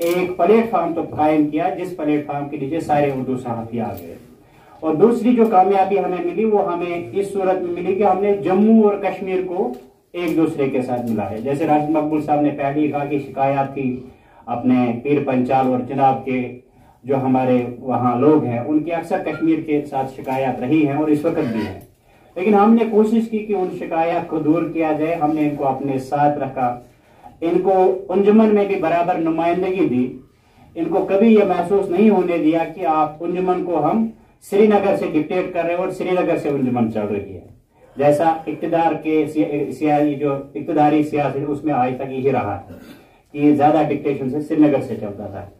एक प्लेटफार्म तो कायम किया जिस प्लेटफार्म के नीचे सारे उर्दू सहाफ़ी आ गए। और दूसरी जो कामयाबी हमें मिली वो हमें इस सूरत में मिली कि हमने जम्मू और कश्मीर को एक दूसरे के साथ मिला है। जैसे राशिद मकबूल साहब ने पहले ही कहा कि शिकायत थी अपने पीर पंचाल और चिनाब के जो हमारे वहाँ लोग हैं उनकी अक्सर कश्मीर के साथ शिकायत रही है और इस वक्त भी है, लेकिन हमने कोशिश की कि उन शिकायत को दूर किया जाए। हमने इनको अपने साथ रखा, इनको अंजुमन में भी बराबर नुमाइंदगी दी, इनको कभी ये महसूस नहीं होने दिया कि आप अंजुमन को हम श्रीनगर से डिक्टेट कर रहे हैं और श्रीनगर से अंजुमन चल रही है। जैसा इक्तदार के जो इक्तदारी सियासत उसमें आज तक यही रहा है कि ज्यादा डिक्टेशन से श्रीनगर से चलता था।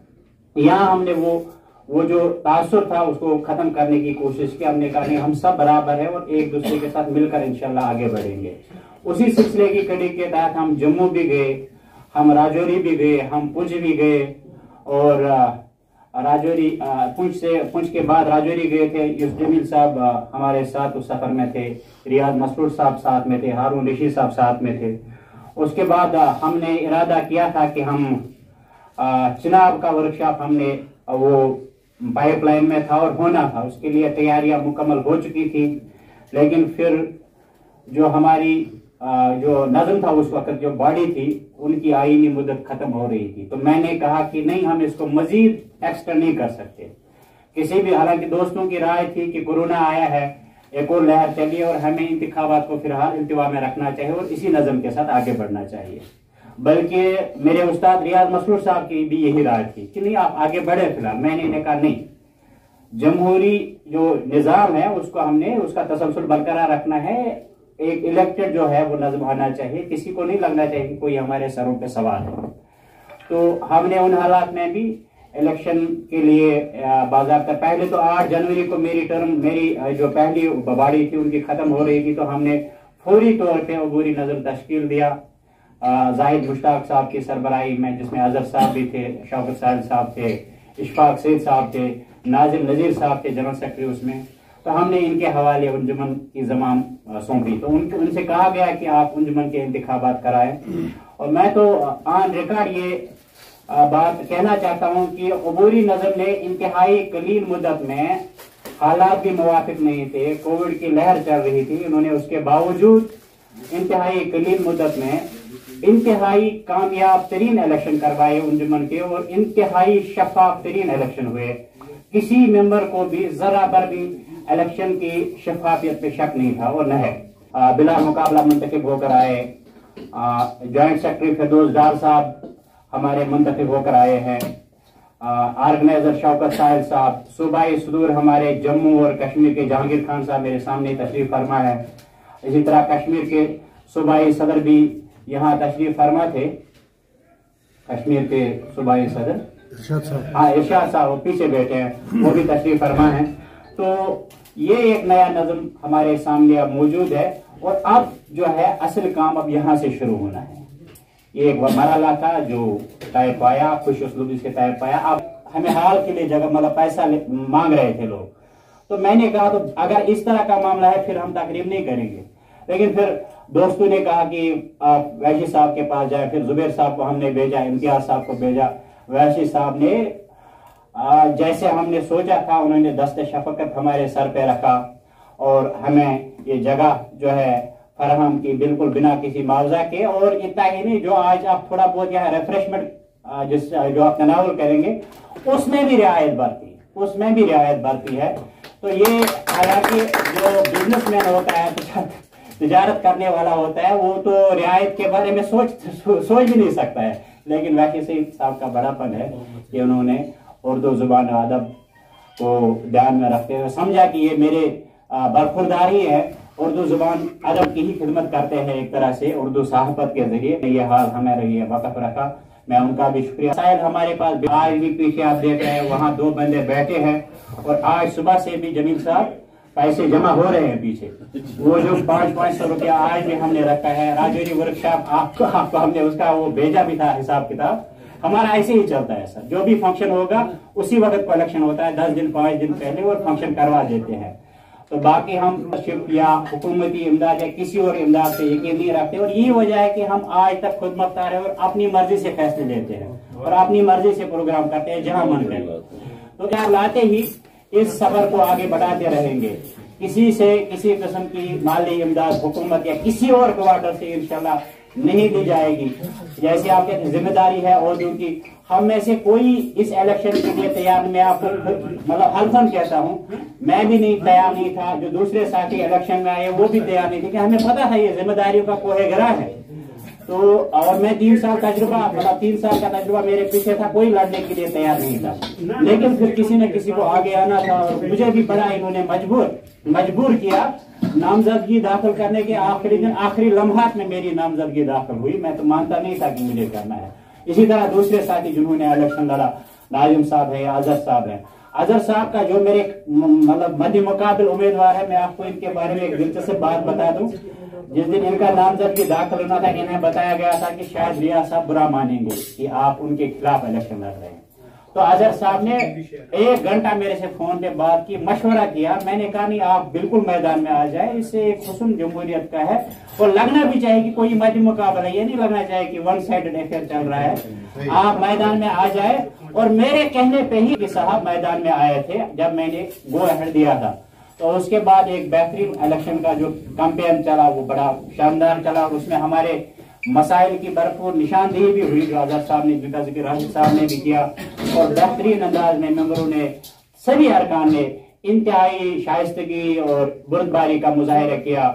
यहाँ हमने वो जो तासुर था उसको खत्म करने की कोशिश की। हमने कहा नहीं, हम सब बराबर है और एक दूसरे के साथ मिलकर इंशाल्लाह आगे बढ़ेंगे। उसी सिलसिले की कड़ी के तहत हम जम्मू भी गए, हम राजौरी भी गए, हम पुंछ भी गए और राजौरी पुंछ के बाद राजौरी गए थे। यूसुफ जमील साहब हमारे साथ उस सफर में थे, रियाज मसरूर साहब साथ में थे, हारून रशीद साहब साथ में थे। उसके बाद हमने इरादा किया था कि हम चिनाब का वर्कशॉप हमने वो पाइपलाइन में था और होना था, उसके लिए तैयारियां मुकम्मल हो चुकी थी, लेकिन फिर जो हमारी जो नज़म था उस वक्त जो बॉडी थी उनकी आईनी मुद्दत खत्म हो रही थी। तो मैंने कहा कि नहीं, हम इसको मजीद एक्सटेंड नहीं कर सकते किसी भी। हालांकि दोस्तों की राय थी कि कोरोना आया है, एक और लहर चली और हमें इंतखाबात को फिलहाल इंतवा में रखना चाहिए और इसी नज़म के साथ आगे बढ़ना चाहिए। बल्कि मेरे उस्ताद रियाज मसरूर साहब की भी यही राय थी कि नहीं, आप आगे बढ़े फिलहाल। मैंने इन्हें कहा नहीं, जमहूरी जो निज़ाम है उसको हमने उसका तसलसल बरकरार रखना है। एक इलेक्टेड जो है वो नज़म आना चाहिए, किसी को नहीं लगना चाहिए कि कोई हमारे सरों पे सवाल है। तो हमने उन हालात में भी इलेक्शन के लिए बाज़ाब्ता पहले तो 8 जनवरी को मेरी जो पहली बबाड़ी थी उनकी खत्म हो रही थी, तो हमने फौरी तौर पे अबूरी नज़म तश्कील दिया जाहिद मुश्ताक साहब की सरबराही में, जिसमें अजहर साहब भी थे, शौकत साहिल साहब थे, इशफाक सैद साहब थे, नाजिम नजीर साहब थे जनरल सेक्रेटरी उसमें। तो हमने इनके हवाले अंजुमन की ज़माम सौंपी। तो उनसे कहा गया कि आप अंजुमन के इंतखाबात कराएं। और मैं तो ऑन रिकॉर्ड ये बात कहना चाहता हूं कि अबूरी नज़म ने इंतहाई कलील मुद्दत में, हालात भी मुवाफिक नहीं थे, कोविड की लहर चल रही थी, उन्होंने उसके बावजूद इंतहाई कलील मुद्दत में इंतहाई कामयाब तरीन इलेक्शन करवाए अंजुमन के और इंतहाई शफाफ तरीन इलेक्शन हुए। किसी मेंबर को भी जरा बर भी इलेक्शन की शफाफियत पे शक नहीं था और न है। बिला मुकाबला मुंतखब होकर आए। जॉइंट सेक्रेटरी फिरदौस डार साहब हमारे मुंतखब होकर आए हैं। ऑर्गेनाइजर शौकत साहिल साहब, सूबाई सदूर हमारे जम्मू और कश्मीर के जहांगीर खान साहब मेरे सामने तशरीफ फरमा है। इसी तरह कश्मीर के सूबाई सदर भी यहाँ तशरीफ फरमा थे। कश्मीर के सूबाई सदर इरशाद साहब वो पीछे बैठे हैं, वो भी तशरीफ फरमा है। तो ये एक नया नज़म हमारे सामने अब मौजूद है और अब जो है असल काम अब यहाँ से शुरू होना है। ये एक मरहला था जो तय पाया, खुश उसलूबी से तय पाया। अब हमें हाल के लिए जगह मतलब पैसा मांग रहे थे लोग, तो मैंने कहा तो अगर इस तरह का मामला है फिर हम तकरीब नहीं करेंगे। लेकिन फिर दोस्तों ने कहा कि आप वैशी साहब के पास जाए, फिर जुबैर साहब को हमने भेजा, इम्तियाज साहब को भेजा। वैशी साहब ने जैसे हमने सोचा था उन्होंने दस्ते शफकत हमारे सर पे रखा और हमें ये जगह जो है फराहम की बिल्कुल बिना किसी मुआवजा के। और इतना ही नहीं, जो आज आप थोड़ा बहुत यहाँ रिफ्रेशमेंट जो आप तनावुल करेंगे उसमें भी रियायत बरती है। तो ये हालांकि जो बिजनेसमैन होता है, तिजारत करने वाला होता है, वो तो रियायत के बारे में सोच भी नहीं सकता है। लेकिन वैसे सईद साहब का बड़ापन है कि उन्होंने उर्दू जुबान अदब को ध्यान में रखते हुए समझा कि ये मेरे बरखुरदारी है, उर्दू जुबान अदब की ही खिदमत करते हैं एक तरह से उर्दू सहाफत के जरिए। ये हाल हमें ये वक़्फ़ रखा, मैं उनका भी शुक्रिया। साहिल हमारे पास आज भी पीछे आप देख रहे हैं वहाँ 2 बंदे बैठे हैं और आज सुबह से भी जमील साहब पैसे जमा हो रहे हैं पीछे। वो जो 500 रुपया आज भी हमने रखा है। राजौरी वर्कशॉप आपको हमने उसका वो भेजा भी था हिसाब किताब। हमारा ऐसे ही चलता है सर, जो भी फंक्शन होगा उसी वक्त कलेक्शन होता है, 10 दिन 5 दिन पहले और फंक्शन करवा देते हैं। तो बाकी हम शिप या हुकूमती इमदाद या किसी और इमदाद से यकीन नहीं रखते। और ये वजह है कि हम आज तक खुद मुख्तार है और अपनी मर्जी से फैसले लेते हैं और अपनी मर्जी से प्रोग्राम करते हैं जहां मन करे। तो क्या लाते ही इस सफर को आगे बढ़ाते रहेंगे। किसी से किसी किस्म की माली इमदाद हुकूमत या किसी और क्वार्टर से इंशाल्लाह नहीं दी जाएगी। जैसे आपकी जिम्मेदारी है उर्दू की, हम में से कोई इस इलेक्शन के लिए तैयार, मैं आपको मतलब हल्फन कहता हूँ, मैं भी नहीं तैयार नहीं था, जो दूसरे साथी इलेक्शन में आए वो भी तैयार नहीं थे, कि हमें पता था ये जिम्मेदारियों का कोहे गिरा है। तो और मैं 3 साल तजुर्बा, मतलब 3 साल का तजुर्बा मेरे पीछे था, कोई लड़ने के लिए तैयार नहीं था। लेकिन फिर किसी न किसी को आगे आना था और मुझे भी बड़ा इन्होंने मजबूर किया। नामजदगी दाखिल करने के आखिरी दिन, आखिरी लम्हात में मेरी नामजदगी दाखिल हुई। मैं तो मानता नहीं था कि मुझे करना है। इसी तरह दूसरे साथी जिन्होंने इलेक्शन लड़ा, नाजिम साहब है, अजहर साहब है। अजहर साहब का जो मेरे मतलब मध्य मुकाबिल उम्मीदवार है, मैं आपको इनके बारे में एक दिलचस्प बात बता दूं। जिस दिन इनका नामजदगी दाखिल होना था, इन्हें बताया गया था कि शायद रियाज साहब बुरा मानेंगे कि आप उनके खिलाफ इलेक्शन लड़ रहे हैं। तो अजहर साहब ने 1 घंटा मेरे से फोन पे बात की, मशवरा किया। मैंने कहा नहीं, आप बिल्कुल मैदान में आ जाए, इससे एक हुस्न जमहूरियत का है और लगना भी चाहिए कि कोई मध्य मुकाबला, ये नहीं लगना चाहिए कि वन साइडेड अफेयर चल रहा है। आप मैदान में आ जाए। और मेरे कहने पे ही साहब मैदान में आए थे जब मैंने गो अहेड दिया था। तो उसके बाद एक बेहतरीन इलेक्शन का जो कैंपेन चला वो बड़ा शानदार चला और उसमें हमारे मसाइल की भरपूर निशानदेही भी हुई, जो अजहर साहब ने, जिनका जिक्र राशिद साहब ने भी किया। और बेहतरीन अंदाज में मेंबरों ने, सभी अरकान ने इंतहाई शाइस्तगी और बुर्दबारी का मुजाहिरा किया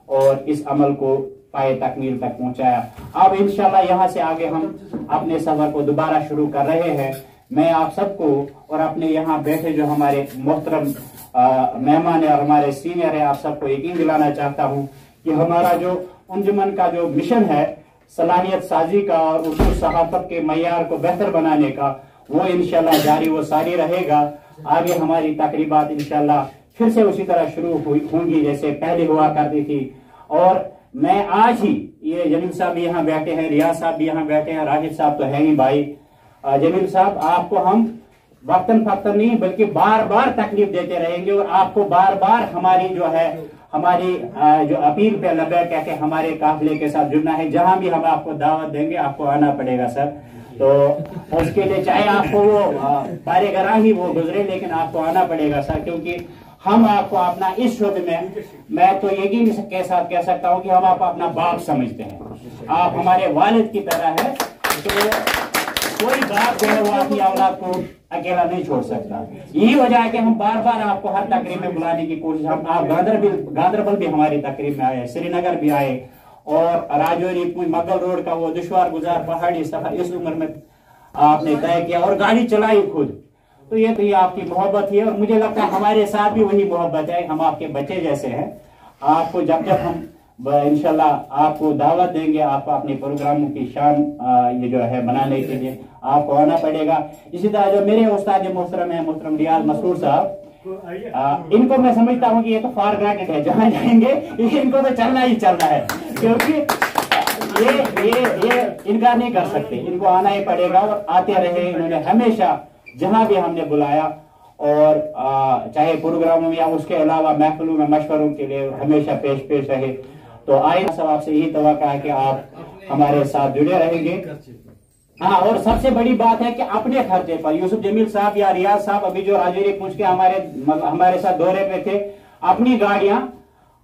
और इस अमल को पाए तकमील तक पहुंचाया। अब इंशाल्लाह यहाँ से आगे हम अपने सफर को दोबारा शुरू कर रहे हैं। मैं आप सबको और अपने यहाँ बैठे जो हमारे मोहतरम मेहमान है और हमारे सीनियर है, आप सबको यकीन दिलाना चाहता हूँ कि हमारा जो अंजुमन का जो मिशन है सलाहियत साजी का और उर्दू सहाफत के मयार को बेहतर बनाने का, वो इंशाल्लाह जारी वो सारी रहेगा। आगे हमारी तकरीबात इंशाल्लाह फिर से उसी तरह शुरू होंगी जैसे पहले हुआ करती थी। और मैं आज ही, ये जमील साहब भी यहाँ बैठे हैं, रियाज साहब भी यहाँ बैठे हैं, राशिद साहब तो है ही भाई। जमील साहब, आपको हम वक्तन फक्तन नहीं बल्कि बार बार तकलीफ देते रहेंगे और आपको बार बार हमारी जो है, हमारी जो अपील पे लबैक कह के हमारे काफिले के साथ जुड़ना है। जहां भी हम आपको दावत देंगे आपको आना पड़ेगा सर। तो उसके लिए चाहे आपको वो बारेगरा ही वो गुजरे, लेकिन आपको आना पड़ेगा सर, क्योंकि हम आपको अपना इस शोबे में, मैं तो यकीन के साथ कह सकता हूँ कि हम आपको अपना बाप समझते हैं। आप हमारे वालिद की तरह है। तो कोई बाप जो है वो अपनी औलाद को अकेला नहीं छोड़ सकता। यही वजह है कि हम बार बार आपको हर तकरीब में बुलाने की कोशिश, हम आप गांधरबल भी हमारी तकरीब में आए, श्रीनगर भी आए और राजौरी मगल रोड का वो दुश्वार गुजार पहाड़ी सफर इस उम्र में आपने तय किया और गाड़ी चलाई खुद। तो ये आपकी मोहब्बत ही है और मुझे लगता है हमारे साथ भी वही मोहब्बत है। हम आपके बच्चे जैसे हैं। आपको जब जब हम इंशाल्लाह आपको दावत देंगे, आपको अपने प्रोग्रामों की शान ये जो है बनाने के लिए आपको आना पड़ेगा। इसी तरह जो मेरे उस्ताद मोहतरम है, मोहतरम रियाज मसरूर साहब, इनको मैं समझता हूँ कि ये तो फॉर ग्रांटेड है, जहाँ जाएंगे इनको तो चलना ही चलना है, क्योंकि ये इनकार नहीं कर सकते, इनको आना ही पड़ेगा और आते रहे। इन्होंने हमेशा जहां भी हमने बुलाया और चाहे प्रोग्रामों में या उसके अलावा महफिलों में मशवरों के लिए हमेशा पेश रहे। तो आए सब आपसे यही तवक्का है कि आप हमारे साथ जुड़े रहेंगे। हाँ, और सबसे बड़ी बात है कि अपने खर्चे पर यूसुफ जमील साहब या रियाज साहब अभी जो राजौरी पहुंच के हमारे साथ दौरे पे थे, अपनी गाड़ियां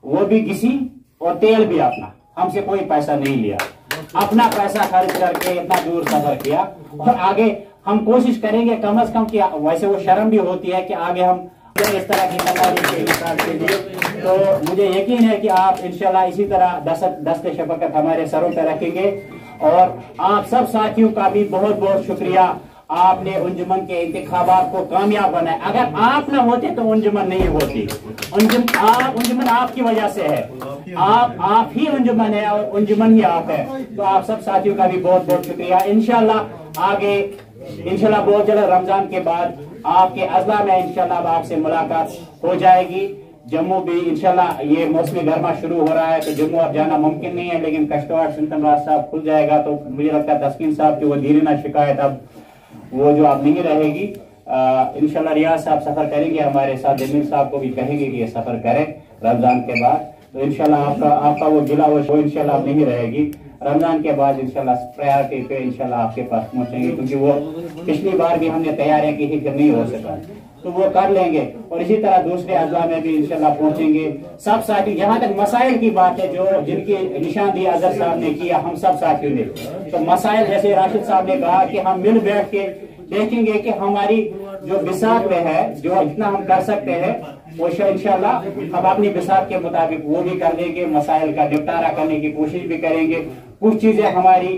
वो भी घिसी और तेल भी अपना, हमसे कोई पैसा नहीं लिया, अपना पैसा खर्च करके इतना दूर सफर किया। और आगे हम कोशिश करेंगे कम से कम कि वैसे वो शर्म भी होती है कि आगे हम इस तरह की तैयारी के हिसाब के लिए। तो मुझे यकीन है कि आप इंशाल्लाह इसी तरह दस्ते शफकत हमारे सरों पर रखेंगे। और आप सब साथियों का भी बहुत बहुत शुक्रिया, आपने अंजुमन के इंतखाबात को कामयाब बनाया। अगर आप न होते तो अंजुमन नहीं होती। अंजुमन आपकी वजह से है, आप ही अंजुमन है और अंजुमन ही आप है। तो आप सब साथियों का भी बहुत बहुत शुक्रिया। इंशाल्लाह आगे इंशाल्लाह बहुत जल्द रमजान के बाद आपके अजला में इंशाल्लाह आपसे मुलाकात हो जाएगी। जम्मू भी इंशाल्लाह ये मौसमी गर्मा शुरू हो रहा है तो जम्मू अब जाना मुमकिन नहीं है, लेकिन कश्तवाड़ सुल्तान साहब खुल जाएगा तो मुझे लगता है तस्कीन साहब की वो दीरीना शिकायत अब वो जो अब नहीं रहेगी। इंशाल्लाह रियाज साहब सफर करेंगे हमारे साथ, जमील साहब को भी कहेंगे कि ये सफर करें रमजान के बाद। तो इंशाल्लाह आपका वो गिला वो इंशाल्लाह अब नहीं रहेगी। रमजान के बाद इंशाल्लाह प्रायोरिटी पे इंशाल्लाह आपके पास पहुंचेंगे, क्योंकि वो पिछली बार भी हमने तैयारियां की थी, फिर नहीं हो सका, तो वो कर लेंगे। और इसी तरह दूसरे अज़ला में भी इंशाल्लाह पहुंचेंगे सब साथी। जहां तक मसाइल की बात है, जो जिनकी निशानदेही अजहर साहब ने किया, हम सब साथियों ने, तो मसाइल जैसे राशिद साहब ने कहा कि हम मिल बैठ के देखेंगे कि हमारी जो बिसात में है, जो जितना हम कर सकते हैं वो इंशाल्लाह हम अपनी बिसात के मुताबिक वो भी कर लेंगे, मसाइल का निपटारा करने की कोशिश भी करेंगे। कुछ चीजें हमारी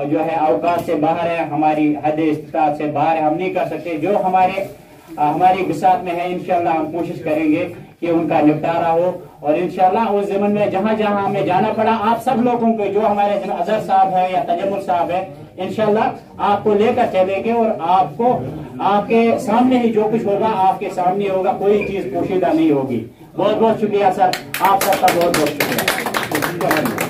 जो है औकात से बाहर है, हमारी हद इस्तिताअत से बाहर है, हम नहीं कर सकते। जो हमारी बिसात में है इंशाल्लाह हम कोशिश करेंगे कि उनका निपटारा हो, और इंशाल्लाह उस ज़मीन में जहां जहां हमें जाना पड़ा, आप सब लोगों को, जो हमारे अजहर साहब है या तजम्मुल साहब है, इंशाल्लाह आपको लेकर चलेंगे और आपको आपके सामने ही जो कुछ होगा आपके सामने होगा, कोई चीज पोशीदा नहीं होगी। बहुत बहुत शुक्रिया सर, आप सबका बहुत बहुत शुक्रिया।